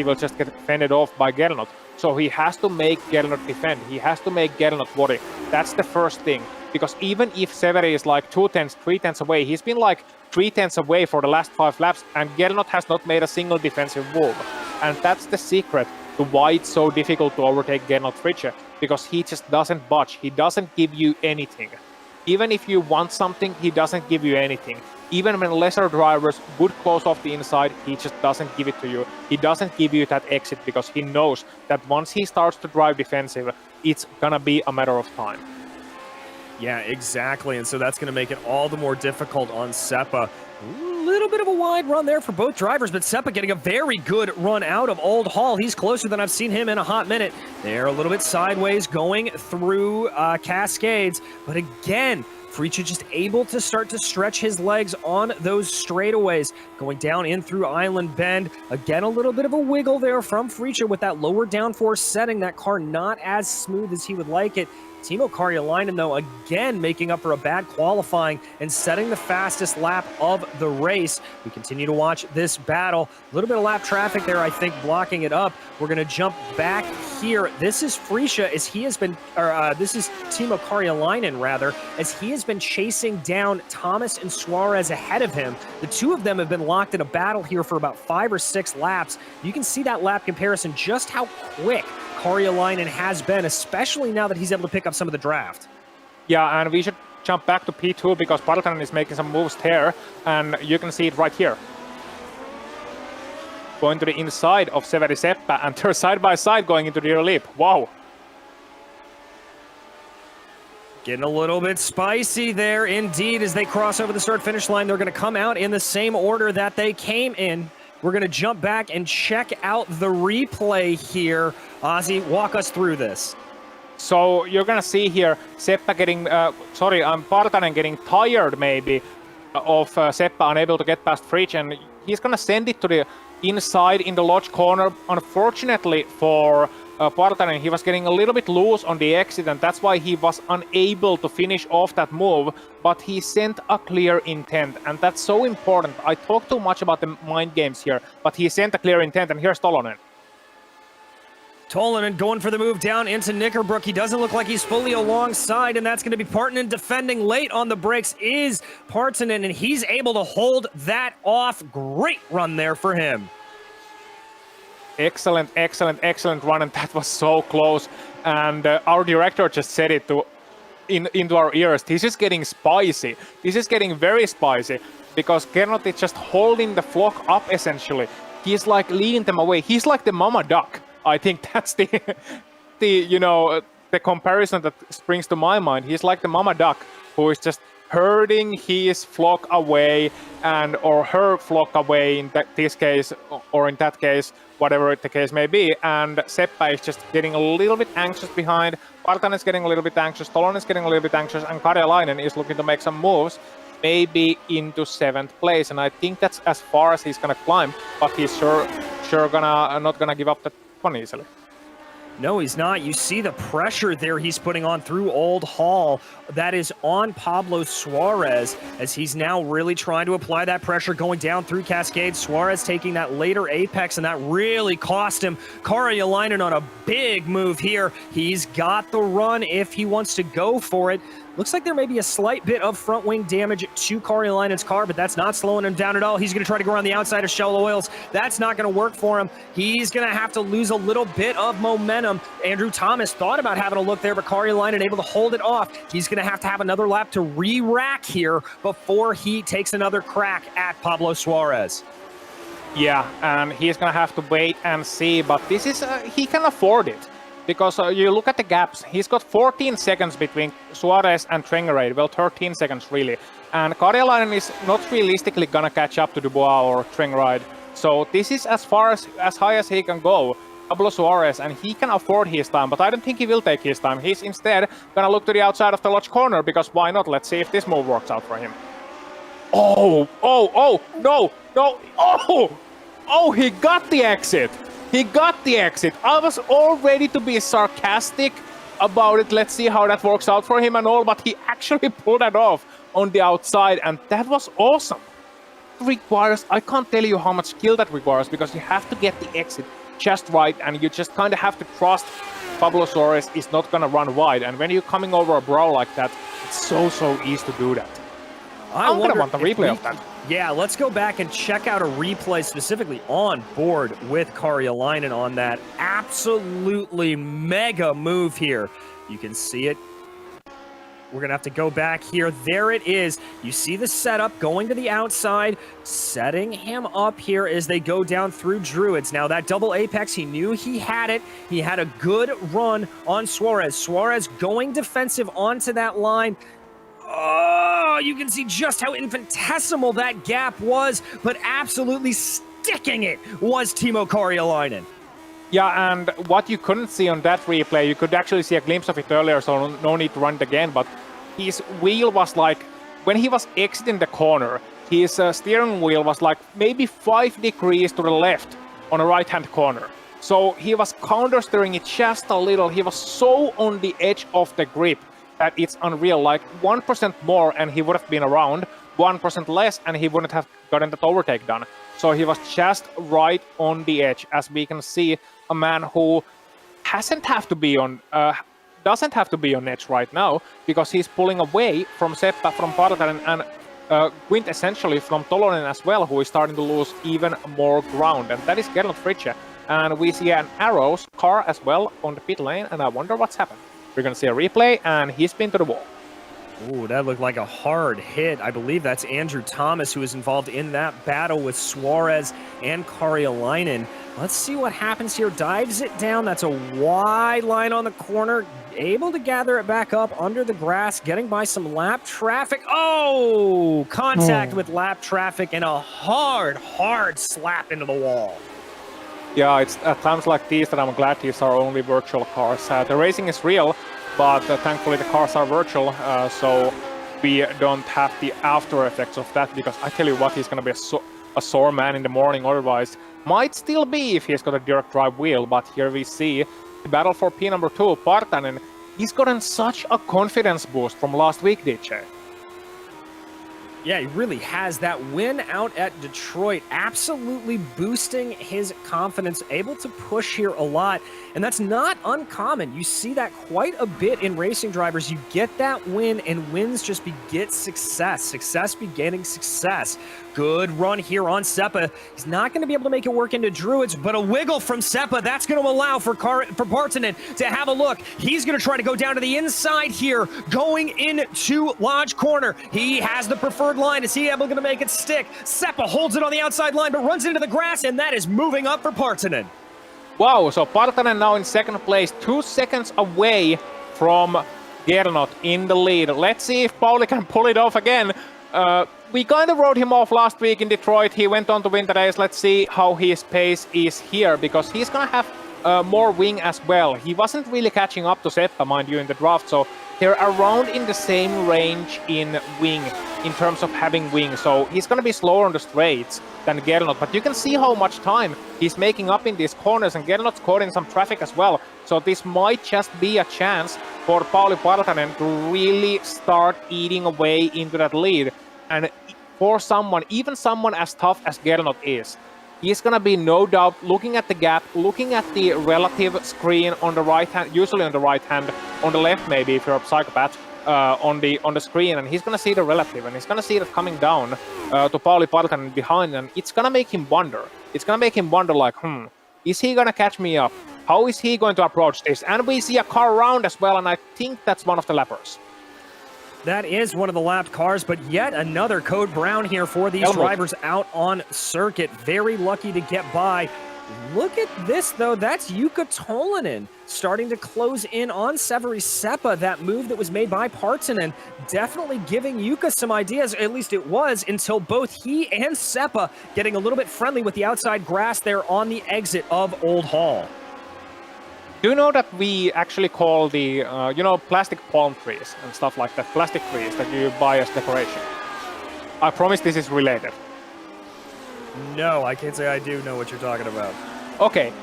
will just get fended off by Gernot. So he has to make Gernot defend. He has to make Gernot worry. That's the first thing, because even if Severi is like 2/10, 3/10 away, he's been like 3/10 away for the last 5 laps, and Gernot has not made a single defensive move. And that's the secret to why it's so difficult to overtake Gernot Friesche, because he just doesn't budge. He doesn't give you anything. Even if you want something, he doesn't give you anything. even when lesser drivers would close off the inside, he just doesn't give it to you. He doesn't give you that exit because he knows that once he starts to drive defensive, it's gonna be a matter of time. Yeah, exactly. And so that's going to make it all the more difficult on Seppa. A little bit of a wide run there for both drivers, but Seppa getting a very good run out of Old Hall. He's closer than I've seen him in a hot minute. They're a little bit sideways going through Cascades, but again, Freacha just able to start to stretch his legs on those straightaways, going down in through Island Bend. Again, a little bit of a wiggle there from Freacha with that lower downforce setting. That car not as smooth as he would like it. Timo Karjalainen, though, again making up for a bad qualifying and setting the fastest lap of the race. We continue to watch this battle. A little bit of lap traffic there, I think, blocking it up. We're going to jump back here. This is Freacha, as he has been, this is Timo Karjalainen, rather, as he has been chasing down Thomas and Suarez ahead of him. The two of them have been locked in a battle here for about 5 or 6 laps. You can see that lap comparison, just how quick Karjalainen has been, especially now that he's able to pick up some of the draft. Yeah, and we should jump back to P2 because Partanen is making some moves there, and you can see it right here. Going to the inside of Severi Seppa, and they're side by side going into the rear leap. Wow. Getting a little bit spicy there indeed as they cross over the start-finish line. They're going to come out in the same order that they came in. We're going to jump back and check out the replay here. Ozzy, walk us through this. So you're going to see here Seppa getting, Partanen getting tired maybe of Seppa unable to get past Fridge, and he's going to send it to the inside in the lodge corner. Unfortunately for Partanen, he was getting a little bit loose on the exit, and that's why he was unable to finish off that move, but he sent a clear intent, and that's so important. I talk too much about the mind games here, but he sent a clear intent, and here's Tolonen. Tolonen going for the move down into Knickerbrook. He doesn't look like he's fully alongside, and that's going to be Partanen defending late on the brakes is Partanen, and he's able to hold that off. Great run there for him. Excellent, excellent, excellent run, and that was so close. And our director just said it into our ears. This is getting spicy. This is getting very spicy because Gernot is just holding the flock up essentially. He's like leading them away. He's like the mama duck. I think that's the comparison that springs to my mind. He's like the mama duck who is just herding his flock away, or her flock away in this case, or in that case, whatever the case may be. And Seppa is just getting a little bit anxious behind. Partanen is getting a little bit anxious. Tolonen is getting a little bit anxious, and Karjalainen is looking to make some moves, maybe into 7th place. And I think that's as far as he's gonna climb, but he's sure not gonna give up that one easily. No, he's not. You see the pressure there he's putting on through Old Hall. That is on Pablo Suarez, as he's now really trying to apply that pressure going down through Cascade. Suarez taking that later apex, and that really cost him. Karjalainen on a big move here. He's got the run if he wants to go for it. Looks like there may be a slight bit of front wing damage to Karjalainen's car, but that's not slowing him down at all. He's going to try to go around the outside of Shell Oils. That's not going to work for him. He's going to have to lose a little bit of momentum. Andrew Thomas thought about having a look there, but Karjalainen able to hold it off. He's going to have another lap to re-rack here before he takes another crack at Pablo Suarez. Yeah, and he's going to have to wait and see, but this is, he can afford it. Because you look at the gaps, he's got 14 seconds between Suarez and Trengerade. Well, 13 seconds really. And Karjalainen is not realistically gonna catch up to Dubois or Trengerade. So this is as high as he can go. Pablo Suarez, and he can afford his time, but I don't think he will take his time. He's instead gonna look to the outside of the lodge corner, because why not? Let's see if this move works out for him. No, he got the exit. He got the exit. I was all ready to be sarcastic about it. Let's see how that works out for him and all, but he actually pulled that off on the outside, and that was awesome. It requires, I can't tell you how much skill that requires, because you have to get the exit just right, and you just kind of have to trust Pablo Suarez is not going to run wide. And when you're coming over a brow like that, it's so easy to do that. I'm going to want the replay of that. Yeah, let's go back and check out a replay specifically on board with Karjalainen on that absolutely mega move here. You can see it We're going to have to go back here. There it is. You see the setup going to the outside, setting him up here as they go down through Druids. Now, that double apex, he knew he had it. He had a good run on Suarez. Suarez going defensive onto that line. Oh, you can see just how infinitesimal that gap was, but absolutely sticking it was Timo Karjalainen. Yeah, and what you couldn't see on that replay, you could actually see a glimpse of it earlier, so no need to run it again, but his wheel was like, when he was exiting the corner, his steering wheel was like maybe 5 degrees to the left on the right-hand corner. So he was counter-steering it just a little. He was so on the edge of the grip that it's unreal. Like 1% more and he would have been around, 1% less and he wouldn't have gotten that overtake done. So he was just right on the edge, as we can see. A man who doesn't have to be on edge right now, because he's pulling away from Seppa, from Partanen, and Quint essentially from Tolonen as well, who is starting to lose even more ground, and that is Gernot Fritzsche. And we see an Arrows car as well on the pit lane, and I wonder what's happened. We're going to see a replay, and he's been to the wall. Ooh, that looked like a hard hit. I believe that's Andrew Thomas who was involved in that battle with Suarez and Karjalainen. Let's see what happens here. Dives it down. That's a wide line on the corner. Able to gather it back up under the grass, getting by some lap traffic. Oh, contact with lap traffic and a hard slap into the wall. Yeah, it's at times like these that I'm glad these are only virtual cars. The racing is real, but thankfully the cars are virtual, so we don't have the after effects of that, because I tell you what, he's going to be a sore man in the morning otherwise. Might still be if he's got a direct drive wheel, but here we see the battle for P number 2, Partanen. He's gotten such a confidence boost from last week, DJ. Yeah, he really has. That win out at Detroit absolutely boosting his confidence, able to push here a lot, and that's not uncommon. You see that quite a bit in racing drivers. You get that win, and wins just beget success. Success begetting success. Good run here on Seppa. He's not going to be able to make it work into Druids, but a wiggle from Seppa, that's going to allow for Partanen to have a look. He's going to try to go down to the inside here, going into Lodge Corner. He has the preferred line. Is he able to make it stick? Seppa holds it on the outside line, but runs into the grass, and that is moving up for Partanen. Wow, so Partanen now in second place, 2 seconds away from Gernot in the lead. Let's see if Pauli can pull it off again. We kind of rode him off last week in Detroit. He went on to win the race. Let's see how his pace is here, because he's going to have more wing as well. He wasn't really catching up to Seppa, mind you, in the draft, so they're around in the same range in wing, in terms of having wing. So he's going to be slower on the straights than Gernot, but you can see how much time he's making up in these corners, and Gernot's caught in some traffic as well. So this might just be a chance for Pauli Partanen to really start eating away into that lead. And for someone, even someone as tough as Gernot is, he's going to be no doubt looking at the gap, looking at the relative screen on the right hand, usually on the right hand, on the left maybe if you're a psychopath, on the screen, and he's going to see the relative, and he's going to see that coming down to Pauli Partanen behind, and it's going to make him wonder. It's going to make him wonder like, is he going to catch me up? How is he going to approach this? And we see a car around as well, and I think that's one of the lappers. That is one of the lapped cars, but yet another Code Brown here for these drivers out on circuit. Very lucky to get by. Look at this, though. That's Jukka Tolonen starting to close in on Severi Seppa. That move that was made by Partanen definitely giving Jukka some ideas, at least it was, until both he and Seppa getting a little bit friendly with the outside grass there on the exit of Old Hall. Do you know that we actually call the, plastic palm trees and stuff like that, plastic trees that you buy as decoration? I promise this is related. No, I can't say I do know what you're talking about. Okay,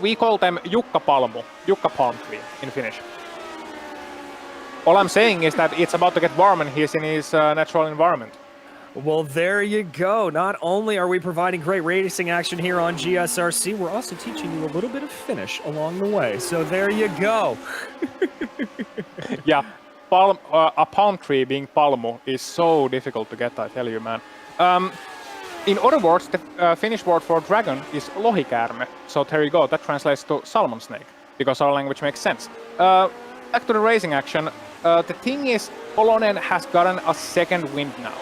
we call them Jukka palm tree in Finnish. All I'm saying is that it's about to get warm and he's in his natural environment. Well, there you go. Not only are we providing great racing action here on GSRC, we're also teaching you a little bit of Finnish along the way. So there you go. Yeah, a palm tree being palmu is so difficult to get, I tell you, man. In other words, the Finnish word for dragon is lohikäärme. So there you go. That translates to salmon snake, because our language makes sense. Back to the racing action. The thing is, Tolonen has gotten a second wind now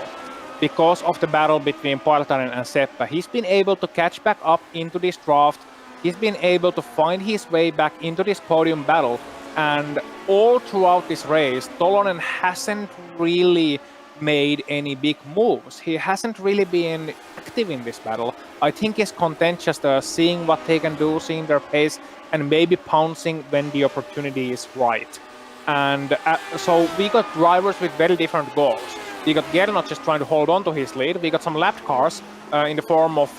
because of the battle between Partanen and Seppa. He's been able to catch back up into this draft. He's been able to find his way back into this podium battle. And all throughout this race, Tolonen hasn't really made any big moves. He hasn't really been active in this battle. I think he's content just seeing what they can do, seeing their pace, and maybe pouncing when the opportunity is right. And so we got drivers with very different goals. We got Gernot just trying to hold on to his lead. We got some lapped cars in the form of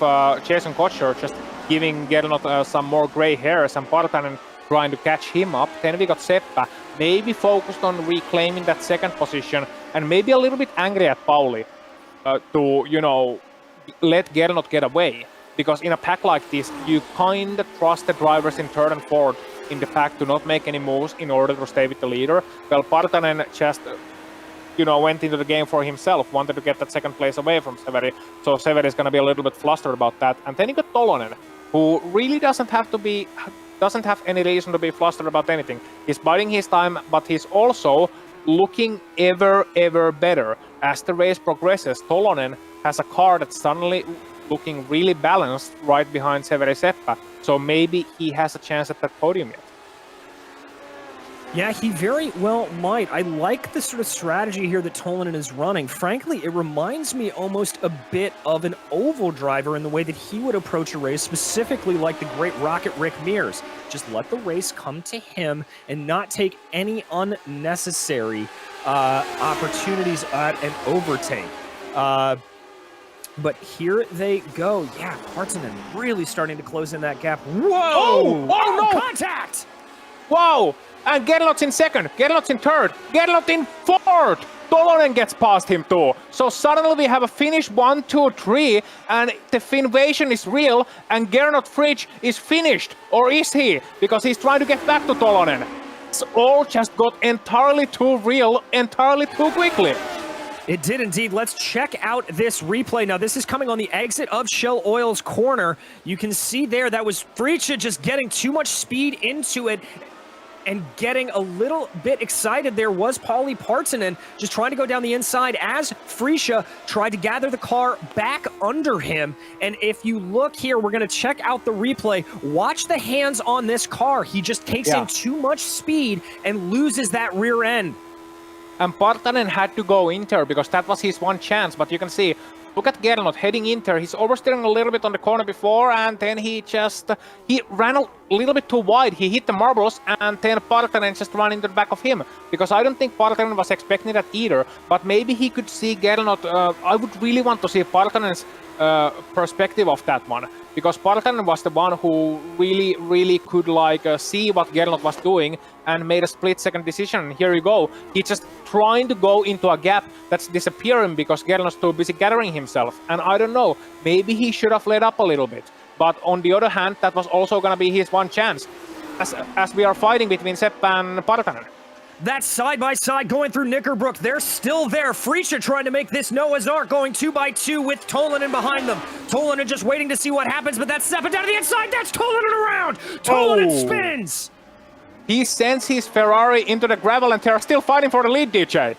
Jason Kotcher just giving Gernot some more gray hairs, and Partanen trying to catch him up. Then we got Seppa, maybe focused on reclaiming that second position, and maybe a little bit angry at Pauli to, you know, let Gernot get away. Because in a pack like this, you kind of trust the drivers in third and fourth in the pack to not make any moves in order to stay with the leader. Well, Partanen just, you know, went into the game for himself, wanted to get that second place away from Severi. So Severi is going to be a little bit flustered about that. And then you got Tolonen, who really doesn't have any reason to be flustered about anything. He's biding his time, but he's also looking ever better. As the race progresses, Tolonen has a car that's suddenly looking really balanced right behind Severi Seppa. So maybe he has a chance at that podium yet. Yeah, he very well might. I like the sort of strategy here that Tolonen is running. Frankly, it reminds me almost a bit of an oval driver in the way that he would approach a race, specifically like the great Rocket Rick Mears. Just let the race come to him and not take any unnecessary opportunities at an overtake. But here they go. Yeah, Partanen really starting to close in that gap. Whoa! Oh no! Contact! Wow! And Gernot's in second, Gernot's in third, Gernot in fourth! Tolonen gets past him too. So suddenly we have a Finnish 1, 2, 3, and the Finvasion is real, and Gernot Fridge is finished. Or is he? Because he's trying to get back to Tolonen. It's all just got entirely too real, entirely too quickly. It did indeed. Let's check out this replay. Now, this is coming on the exit of Shell Oil's corner. You can see there that was Fricha just getting too much speed into it and getting a little bit excited. There was Pauli Partanen just trying to go down the inside as Fricha tried to gather the car back under him. And if you look here, we're going to check out the replay. Watch the hands on this car. He just takes in too much speed and loses that rear end. And Partanen had to go inter because that was his one chance. But you can see, look at Gernot heading inter. He's oversteering a little bit on the corner before, and then he ran a little bit too wide. He hit the marbles, and then Partanen just ran into the back of him. Because I don't think Partanen was expecting that either. But maybe he could see Gernot. I would really want to see Partanen's perspective of that one. Because Partanen was the one who really could see what Gernot was doing and made a split-second decision. And here you go. He's just trying to go into a gap that's disappearing because Gernot's too busy gathering himself. And I don't know, maybe he should have let up a little bit. But on the other hand, that was also going to be his one chance. As we are fighting between Sepp and Partanen. That's side-by-side going through Knickerbrook. They're still there. Fricha trying to make this Noah's Ark, going 2x2 with Tolonen behind them. Tolonen just waiting to see what happens, but that's Seppa down to the inside. That's Tolonen around. Tolonen spins. He sends his Ferrari into the gravel, and they're still fighting for the lead, DJ.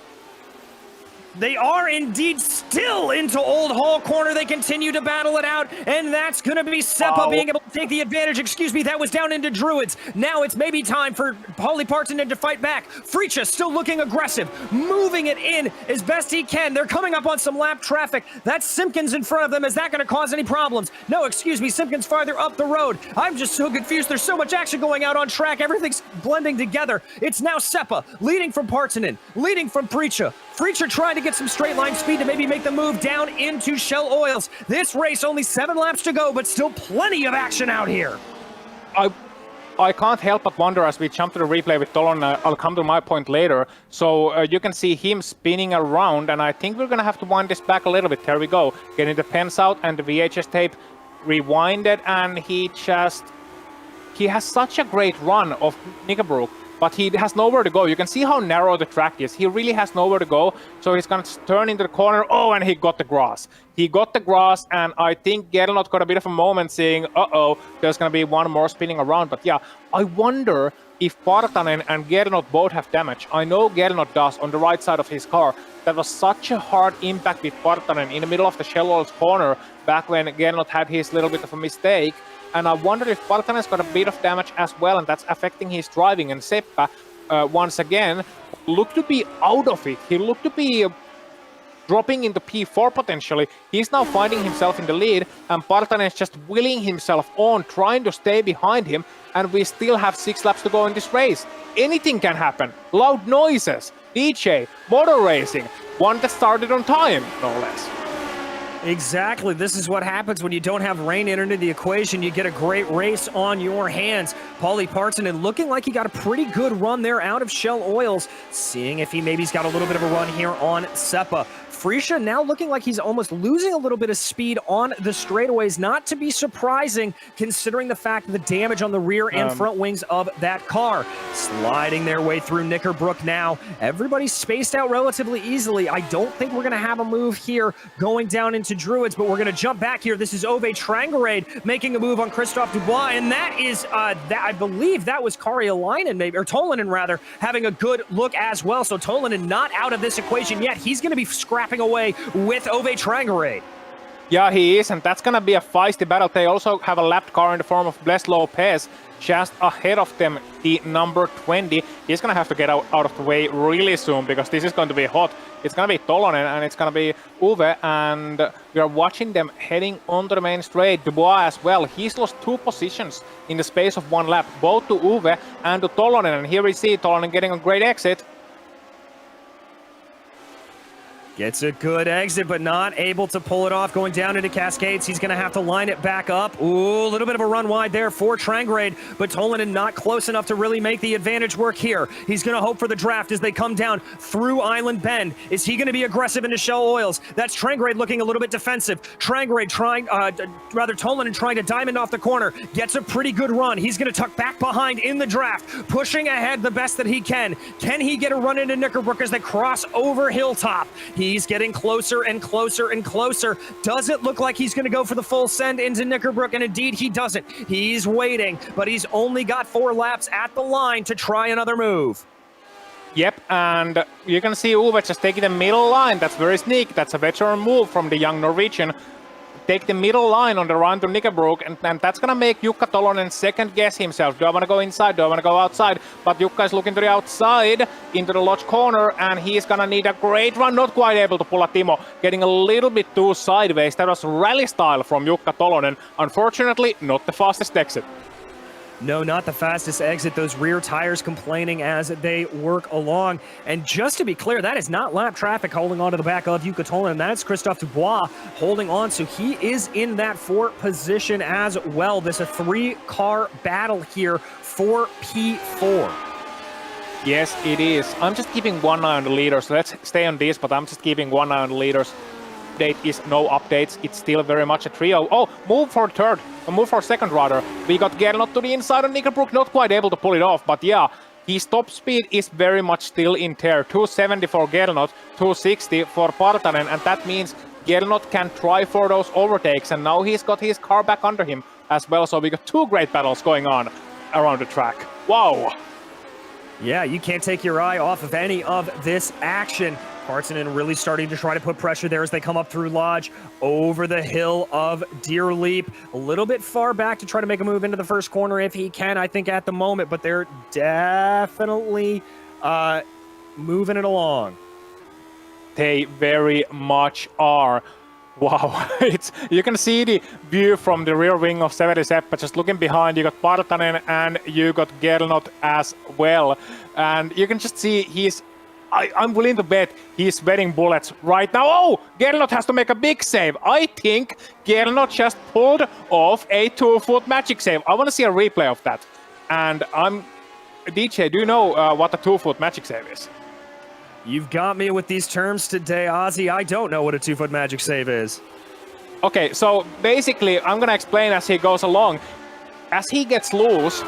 They are indeed still into Old Hall Corner. They continue to battle it out, and that's going to be Seppa being able to take the advantage. Excuse me, that was down into Druids. Now it's maybe time for Pauli Partanen to fight back. Fricha still looking aggressive, moving it in as best he can. They're coming up on some lap traffic. That's Simpkins in front of them. Is that going to cause any problems? No, excuse me, Simpkins farther up the road. I'm just so confused. There's so much action going out on track. Everything's blending together. It's now Seppa leading from Partanen, leading from Fricha. Fricha trying to get some straight line speed to maybe make the move down into Shell Oils. This race only 7 laps to go, but still plenty of action out here. I can't help but wonder as we jump to the replay with Tolonen. I'll come to my point later. So you can see him spinning around, and I think we're going to have to wind this back a little bit. There we go. Getting the pens out and the VHS tape rewinded, and he has such a great run of Knickerbrook. But he has nowhere to go. You can see how narrow the track is. He really has nowhere to go. So he's going to turn into the corner. Oh, and he got the grass. He got the grass, and I think Gernot got a bit of a moment saying, uh-oh, there's going to be one more spinning around. But yeah, I wonder if Partanen and Gernot both have damage. I know Gernot does on the right side of his car. That was such a hard impact with Partanen in the middle of the shell oils corner back when Gernot had his little bit of a mistake. And I wonder if Partanen's got a bit of damage as well, and that's affecting his driving. And Seppa, once again, looked to be out of it. He looked to be dropping into P4 potentially. He's now finding himself in the lead, and Partanen's just willing himself on, trying to stay behind him, and we still have 6 laps to go in this race. Anything can happen. Loud noises, DJ, motor racing, one that started on time, no less. Exactly. This is what happens when you don't have rain into the equation. You get a great race on your hands. Paulie Partanen looking like he got a pretty good run there out of Shell Oils. Seeing if he maybe's got a little bit of a run here on Seppa. Frisha now looking like he's almost losing a little bit of speed on the straightaways. Not to be surprising considering the fact of the damage on the rear and front wings of that car. Sliding their way through Knickerbrook now. Everybody's spaced out relatively easily. I don't think we're going to have a move here going down into Druids, but we're going to jump back here. This is Ove Trangarade making a move on Christophe Dubois, and that is, I believe that was Karialainen, maybe, or Tolanen rather, having a good look as well. So Tolanen not out of this equation yet. He's going to be scrapping away with Ove Trangarade. Yeah, he is, and that's going to be a feisty battle. They also have a lapped car in the form of Bless Lopez just ahead of them, the number 20. He's going to have to get out of the way really soon because this is going to be hot. It's going to be Tolonen and it's going to be Uwe, and we are watching them heading onto the main straight. Dubois as well. He's lost 2 positions in the space of 1 lap, both to Uwe and to Tolonen. And here we see Tolonen getting a great exit. Gets a good exit, but not able to pull it off. Going down into Cascades, he's going to have to line it back up. Ooh, a little bit of a run wide there for Trangrade, but Tolanen not close enough to really make the advantage work here. He's going to hope for the draft as they come down through Island Bend. Is he going to be aggressive into Shell Oils? That's Trangrade looking a little bit defensive. Trangrade trying, Tolanen trying to diamond off the corner. Gets a pretty good run. He's going to tuck back behind in the draft, pushing ahead the best that he can. Can he get a run into Knickerbrook as they cross over Hilltop? He's getting closer and closer and closer. Does it look like he's going to go for the full send into Knickerbrook? And indeed, he doesn't. He's waiting, but he's only got 4 laps at the line to try another move. Yep, and you can see Uwe just taking the middle line. That's very sneaky. That's a veteran move from the young Norwegian. Take the middle line on the run to Knickerbrook, and that's going to make Jukka Tolonen second guess himself. Do I want to go inside? Do I want to go outside? But Jukka is looking to the outside, into the lodge corner, and he's going to need a great run. Not quite able to pull a Timo, getting a little bit too sideways. That was rally style from Jukka Tolonen. Unfortunately, not the fastest exit. No, not the fastest exit. Those rear tires complaining as they work along. And just to be clear, that is not lap traffic holding on to the back of Jukka Tolonen. That's Christophe Dubois holding on. So he is in that 4th position as well. This is a 3-car battle here for P4. Yes, it is. I'm just keeping one eye on the leaders. Let's stay on this, but I'm just keeping one eye on the leaders. Update is no updates. It's still very much a trio. Oh, move for third. Move for second, rather. We got Gernot to the inside on Knickerbrook. Not quite able to pull it off, but yeah, his top speed is very much still in there. 270 for Gernot, 260 for Partanen, and that means Gernot can try for those overtakes, and now he's got his car back under him as well. So we got 2 great battles going on around the track. Wow. Yeah, you can't take your eye off of any of this action. Partanen really starting to try to put pressure there as they come up through Lodge, over the hill of Deer Leap. A little bit far back to try to make a move into the first corner if he can, I think, at the moment, but they're definitely moving it along. They very much are. Wow, you can see the view from the rear wing of 77, but just looking behind, you got Partanen and you got Gernot as well. And you can just see I'm willing to bet he's sweating bullets right now. Oh, Gernot has to make a big save. I think Gernot just pulled off a 2-foot magic save. I want to see a replay of that. And DJ, do you know what a 2-foot magic save is? You've got me with these terms today, Ozzy. I don't know what a 2-foot magic save is. Okay, so basically, I'm going to explain as he goes along. As he gets loose,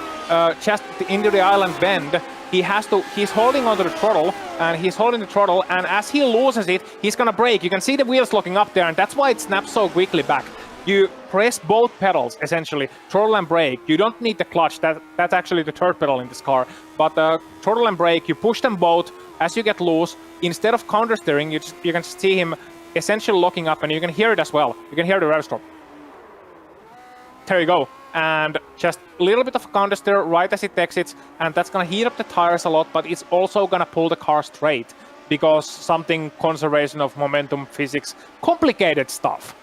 just into the island bend, he's holding onto the throttle, and as he loses it, he's gonna brake. You can see the wheels locking up there, and that's why it snaps so quickly back. You press both pedals, essentially, throttle and brake. You don't need the clutch. That's actually the third pedal in this car. But throttle and brake, you push them both as you get loose. Instead of countersteering, you can see him essentially locking up, and you can hear it as well. You can hear the rev stop. There you go. And just a little bit of countersteer right as it exits, and that's gonna heat up the tires a lot, but it's also gonna pull the car straight because something conservation of momentum physics, complicated stuff.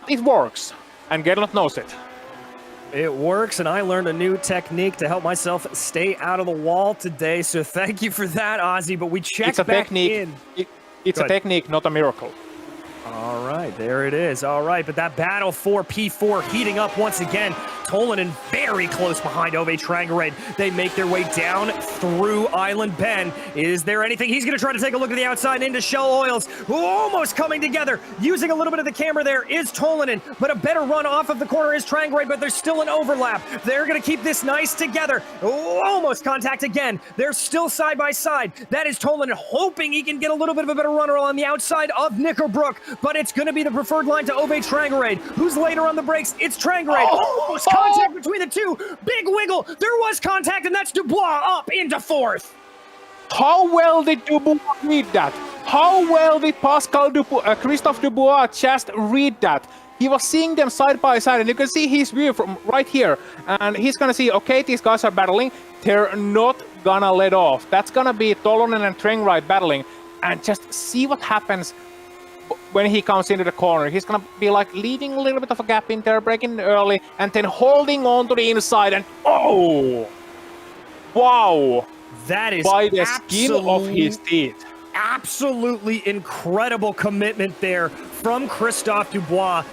It works, and Gernot knows it. It works, and I learned a new technique to help myself stay out of the wall today, so thank you for that, Ozzy, but we checked back in. It's a technique, not a miracle. All right, there it is. All right, but that battle for P4 heating up once again. Tolanen very close behind Ove Trangerade. They make their way down through Island Bend. Is there anything? He's going to try to take a look at the outside into Shell Oils. Almost coming together. Using a little bit of the camera there is Tolanen, but a better run off of the corner is Trangerade, but there's still an overlap. They're going to keep this nice together. Almost contact again. They're still side by side. That is Tolanen hoping he can get a little bit of a better runner on the outside of Knickerbrook, but it's going to be the preferred line to Ove Trangerade. Who's later on the brakes? It's Trangerade. Almost contact between the two. Big wiggle. There was contact, and that's Dubois up into fourth. How well did Dubois read that? How well did Christophe Dubois just read that? He was seeing them side by side, and you can see his view from right here. And he's gonna see, okay, these guys are battling. They're not gonna let off. That's gonna be Tolonen and Trangerade battling. And just see what happens when he comes into the corner. He's gonna be like leaving a little bit of a gap in there, breaking early, and then holding on to the inside, and oh! Wow! That is by the skin of his teeth. Absolutely incredible commitment there from Christophe Dubois,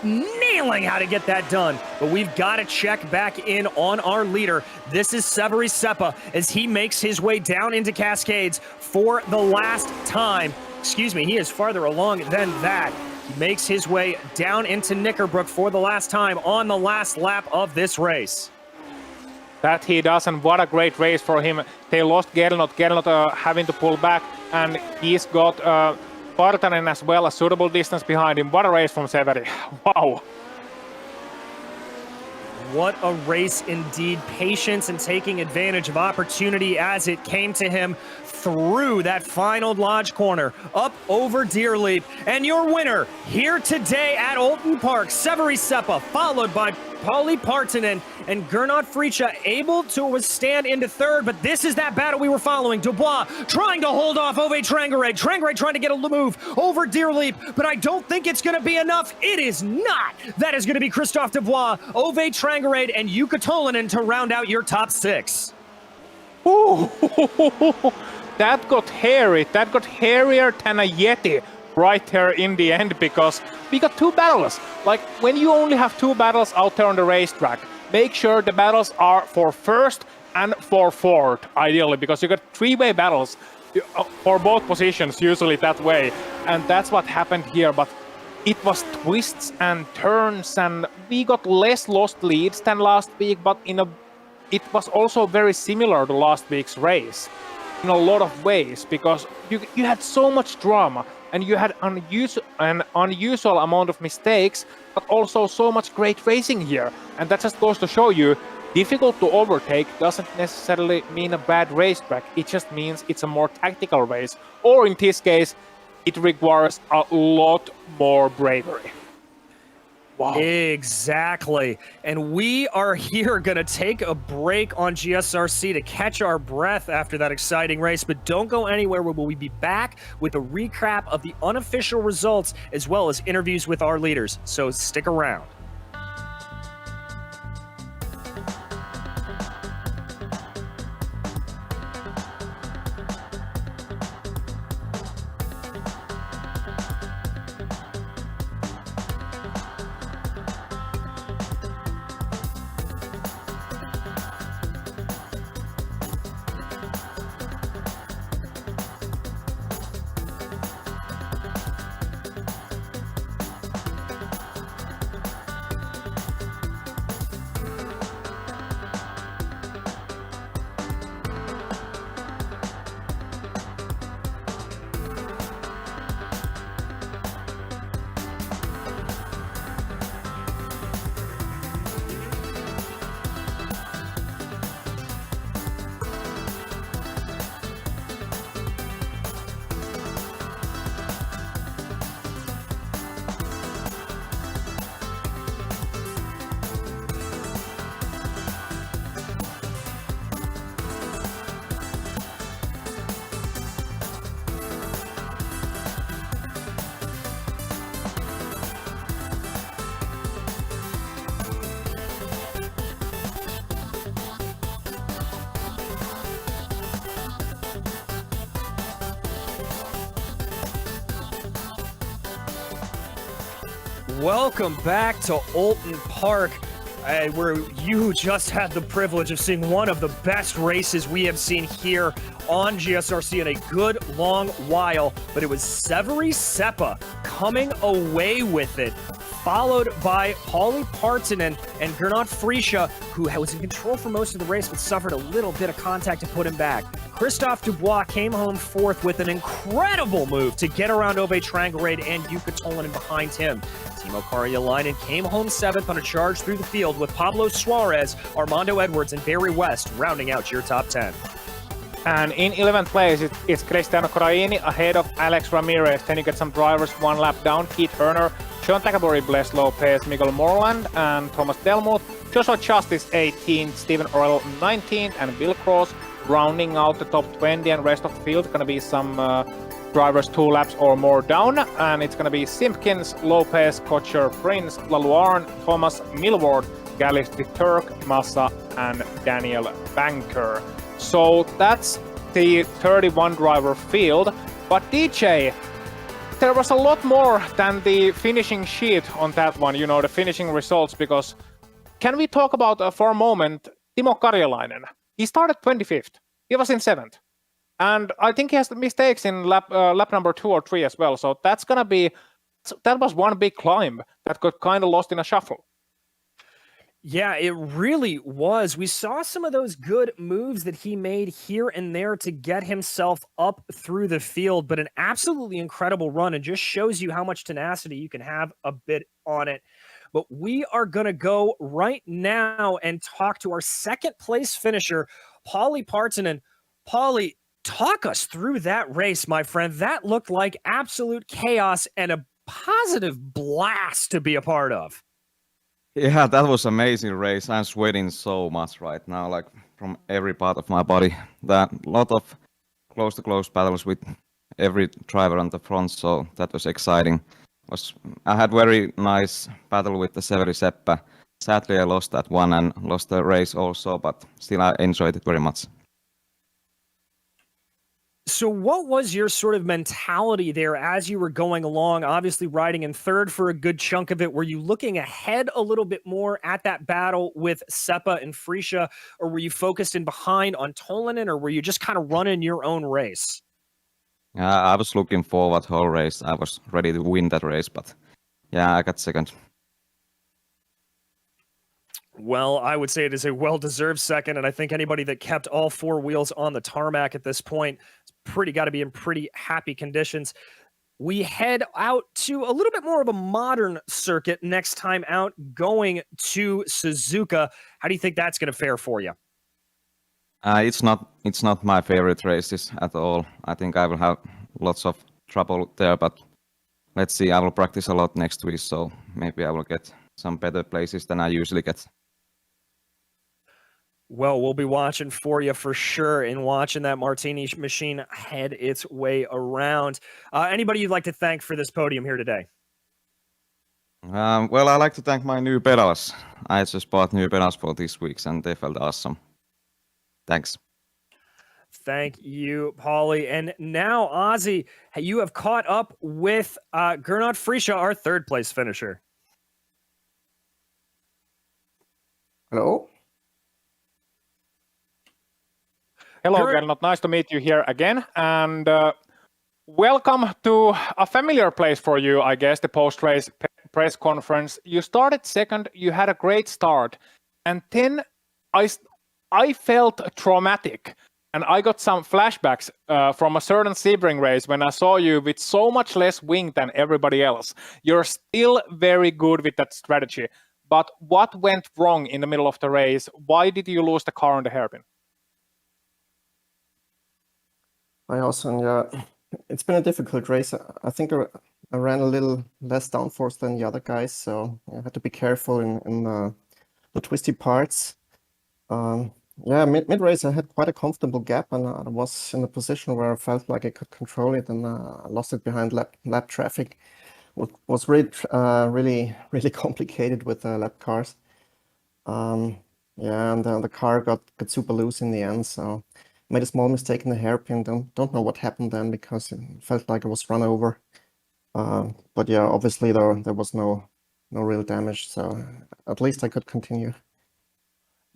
nailing how to get that done. But we've got to check back in on our leader. This is Severi Seppa as he makes his way down into Cascades for the last time. Excuse me, he is farther along than that. He makes his way down into Knickerbrook for the last time on the last lap of this race. That he does, and what a great race for him. They lost Gernot having to pull back, and he's got Partanen as well, a suitable distance behind him. What a race from Severi. Wow. What a race indeed. Patience and taking advantage of opportunity as it came to him through that final lodge corner, up over Deer Leap. And your winner here today at Oulton Park, Severi Seppa, followed by Pauli Partanen and Gernot Fritzsche, able to withstand into third, but this is that battle we were following. Dubois trying to hold off Ove Trangerade. Trangerade trying to get a move over Deer Leap, but I don't think it's going to be enough. It is not. That is going to be Christophe Dubois, Ove Trangerade, and Jukka Tolanen to round out your top six. Ooh, that got hairy. That got hairier than a Yeti right there in the end, because we got two battles. Like, when you only have two battles out there on the racetrack, make sure the battles are for first and for fourth, ideally, because you got three-way battles for both positions, usually that way. And that's what happened here, but it was twists and turns, and we got less lost leads than last week, but it was also very similar to last week's race in a lot of ways, because you had so much drama, and you had an unusual amount of mistakes, but also so much great racing here. And that just goes to show you, difficult to overtake doesn't necessarily mean a bad racetrack. It just means it's a more tactical race. Or in this case, it requires a lot more bravery. Wow. Exactly. And we are here going to take a break on GSRC to catch our breath after that exciting race. But don't go anywhere. We will be back with a recap of the unofficial results as well as interviews with our leaders. So stick around. Welcome back to Oulton Park, where you just had the privilege of seeing one of the best races we have seen here on GSRC in a good long while. But it was Severi Seppa coming away with it, followed by Paulie Partonen and Gernot Friesche, who was in control for most of the race but suffered a little bit of contact to put him back. Christophe Dubois came home fourth with an incredible move to get around Ove Trangerade and Jukka Tolinen behind him. Timo Karjalainen came home seventh on a charge through the field with Pablo Suarez, Armando Edwards, and Barry West rounding out your top 10. And in 11th place, it's Cristiano Coraini ahead of Alex Ramirez. Then you get some drivers one lap down. Keith Herner, Sean Takabury, Bless Lopez, Miguel Morland, and Thomas Delmuth. Joshua Justice 18th, Stephen Orell 19th, and Bill Cross rounding out the top 20. And rest of the field going to be some drivers 2 laps or more down. And it's going to be Simpkins, Lopez, Kocher, Prince, Laluarn, Thomas, Milward, Gallis de Turk, Massa, and Daniel Banker. So that's the 31 driver field. But DJ, there was a lot more than the finishing sheet on that one, you know, the finishing results, because can we talk about for a moment Timo Karjalainen? He started 25th. He was in 7th. And I think he has mistakes in lap number 2 or 3 as well. So that's going to be, that was one big climb that got kind of lost in a shuffle. Yeah, it really was. We saw some of those good moves that he made here and there to get himself up through the field, but an absolutely incredible run, and just shows you how much tenacity you can have a bit on it. But we are going to go right now and talk to our second place finisher, Paulie Partonen. Paulie, talk us through that race, my friend. That looked like absolute chaos and a positive blast to be a part of. Yeah, that was amazing race. I'm sweating so much right now, like from every part of my body. That lot of close-to-close battles with every driver on the front, so that was exciting. I had very nice battle with the Severi Seppa. Sadly, I lost that one and lost the race also, but still I enjoyed it very much. So what was your sort of mentality there as you were going along, obviously riding in third for a good chunk of it? Were you looking ahead a little bit more at that battle with Seppa and Friesche, or were you focused in behind on Tolinen, or were you just kind of running your own race? I was looking forward whole race. I was ready to win that race, but yeah, I got second. Well, I would say it is a well-deserved second, and I think anybody that kept all 4 wheels on the tarmac at this point has got to be in pretty happy conditions. We head out to a little bit more of a modern circuit next time out, going to Suzuka. How do you think that's going to fare for you? It's not my favorite races at all. I think I will have lots of trouble there, but let's see. I will practice a lot next week, so maybe I will get some better places than I usually get. Well, we'll be watching for you for sure and watching that Martini machine head its way around. Anybody you'd like to thank for this podium here today? Well, I like to thank my new pedals. I just bought new pedals for this week, and they felt awesome. Thanks. Thank you, Paulie. And now, Ozzy, you have caught up with Gernot Friesche, our third place finisher. Hello. Hello, Gernot. Nice to meet you here again. And welcome to a familiar place for you, I guess, the post-race press conference. You started second. You had a great start. And then I felt traumatic. And I got some flashbacks from a certain Sebring race when I saw you with so much less wing than everybody else. You're still very good with that strategy. But what went wrong in the middle of the race? Why did you lose the car on the hairpin? Hi, Austin. Yeah, it's been a difficult race. I think I ran a little less downforce than the other guys, so I had to be careful in the twisty parts. Yeah, mid-race I had quite a comfortable gap, and I was in a position where I felt like I could control it, and I lost it behind lap traffic. Was really complicated with lap cars. Yeah, and the car got super loose in the end, so made a small mistake in the hairpin. Don't know what happened then, because it felt like I was run over. But yeah, obviously there was no no real damage, so at least I could continue.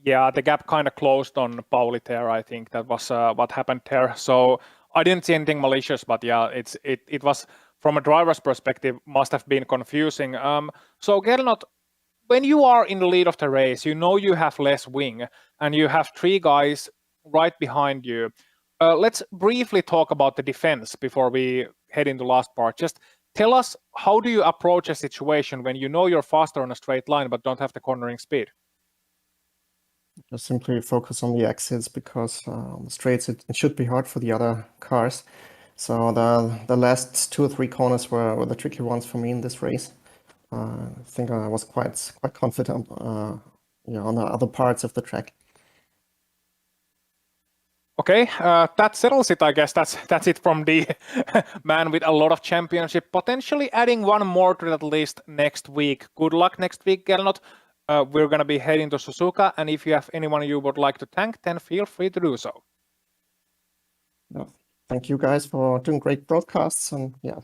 Yeah, the gap kind of closed on Pauli there. I think that was what happened there. So I didn't see anything malicious, but yeah, it was from a driver's perspective must have been confusing. So Gernot, when you are in the lead of the race, you know you have less wing, and you have 3 guys right behind you. Let's briefly talk about the defense before we head into the last part. Just tell us, how do you approach a situation when you know you're faster on a straight line but don't have the cornering speed? Just simply focus on the exits, because on the straights it should be hard for the other cars. So the last 2 or 3 corners were the tricky ones for me in this race. I think I was quite confident on the other parts of the track. Okay, that settles it, I guess. That's it from the man with a lot of championship, potentially adding one more to that list next week. Good luck next week, Gernot. We're going to be heading to Suzuka, and if you have anyone you would like to thank, then feel free to do so. Thank you guys for doing great broadcasts, and yeah,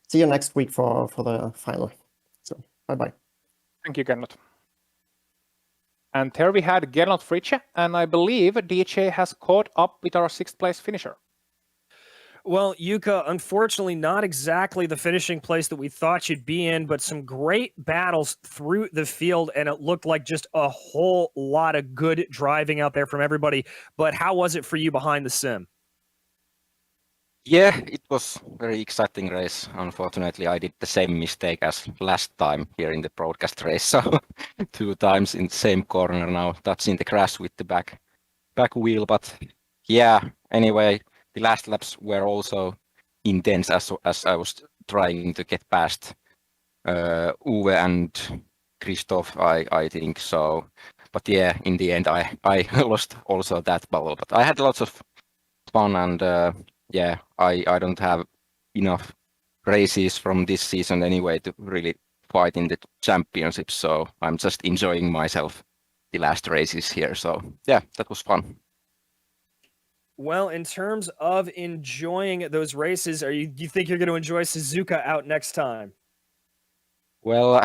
see you next week for the final. So bye-bye. Thank you, Gernot. And there we had Gernot Fritzsche, and I believe DJ has caught up with our 6th place finisher. Well, Yuka, unfortunately, not exactly the finishing place that we thought you'd be in, but some great battles through the field, and it looked like just a whole lot of good driving out there from everybody. But how was it for you behind the sim? Yeah, it was very exciting race. Unfortunately, I did the same mistake as last time here in the broadcast race. So 2 times in the same corner now, touching the grass with the back wheel. But yeah, anyway, the last laps were also intense as I was trying to get past Uwe and Christoph, I think so. But yeah, in the end, I lost also that battle. But I had lots of fun, and yeah, I don't have enough races from this season anyway to really fight in the championship. So I'm just enjoying myself the last races here. So yeah, that was fun. Well, in terms of enjoying those races, do you think you're going to enjoy Suzuka out next time? Well,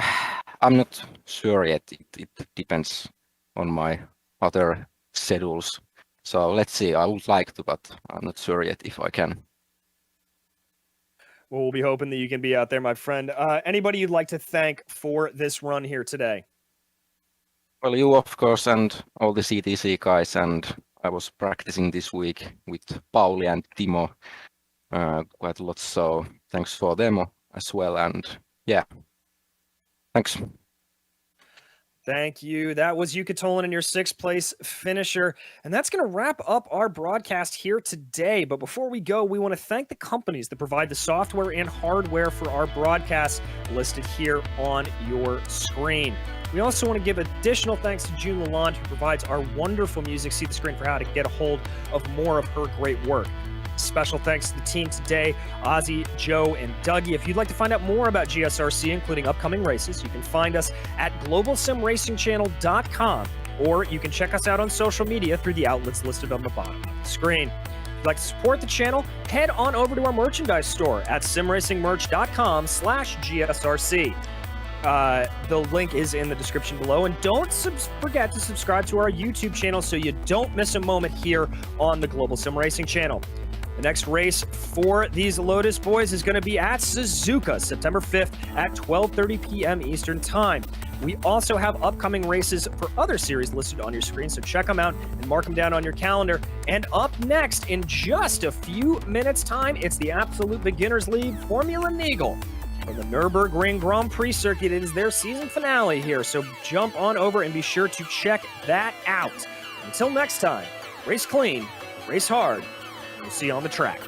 I'm not sure yet. It depends on my other schedules. So let's see. I would like to, but I'm not sure yet if I can. Well, we'll be hoping that you can be out there, my friend. Anybody you'd like to thank for this run here today? Well, you, of course, and all the CTC guys, and I was practicing this week with Pauli and Timo quite a lot, so thanks for them as well, and yeah, thanks. Thank you. That was Yuka Tolan and your 6th place finisher. And that's going to wrap up our broadcast here today. But before we go, we want to thank the companies that provide the software and hardware for our broadcasts listed here on your screen. We also want to give additional thanks to June Lalonde, who provides our wonderful music. See the screen for how to get a hold of more of her great work. Special thanks to the team today, Ozzy, Joe, and Dougie. If you'd like to find out more about GSRC, including upcoming races, you can find us at globalsimracingchannel.com, or you can check us out on social media through the outlets listed on the bottom of the screen. If you'd like to support the channel, head on over to our merchandise store at simracingmerch.com/GSRC. The link is in the description below, and don't forget to subscribe to our YouTube channel so you don't miss a moment here on the Global Sim Racing Channel. The next race for these Lotus boys is going to be at Suzuka, September 5th at 12:30 p.m. Eastern Time. We also have upcoming races for other series listed on your screen, so check them out and mark them down on your calendar. And up next, in just a few minutes' time, it's the Absolute Beginners League Formula Neagle. From the Nürburgring Grand Prix circuit, it is their season finale here, so jump on over and be sure to check that out. Until next time, race clean, race hard, and we'll see you on the track.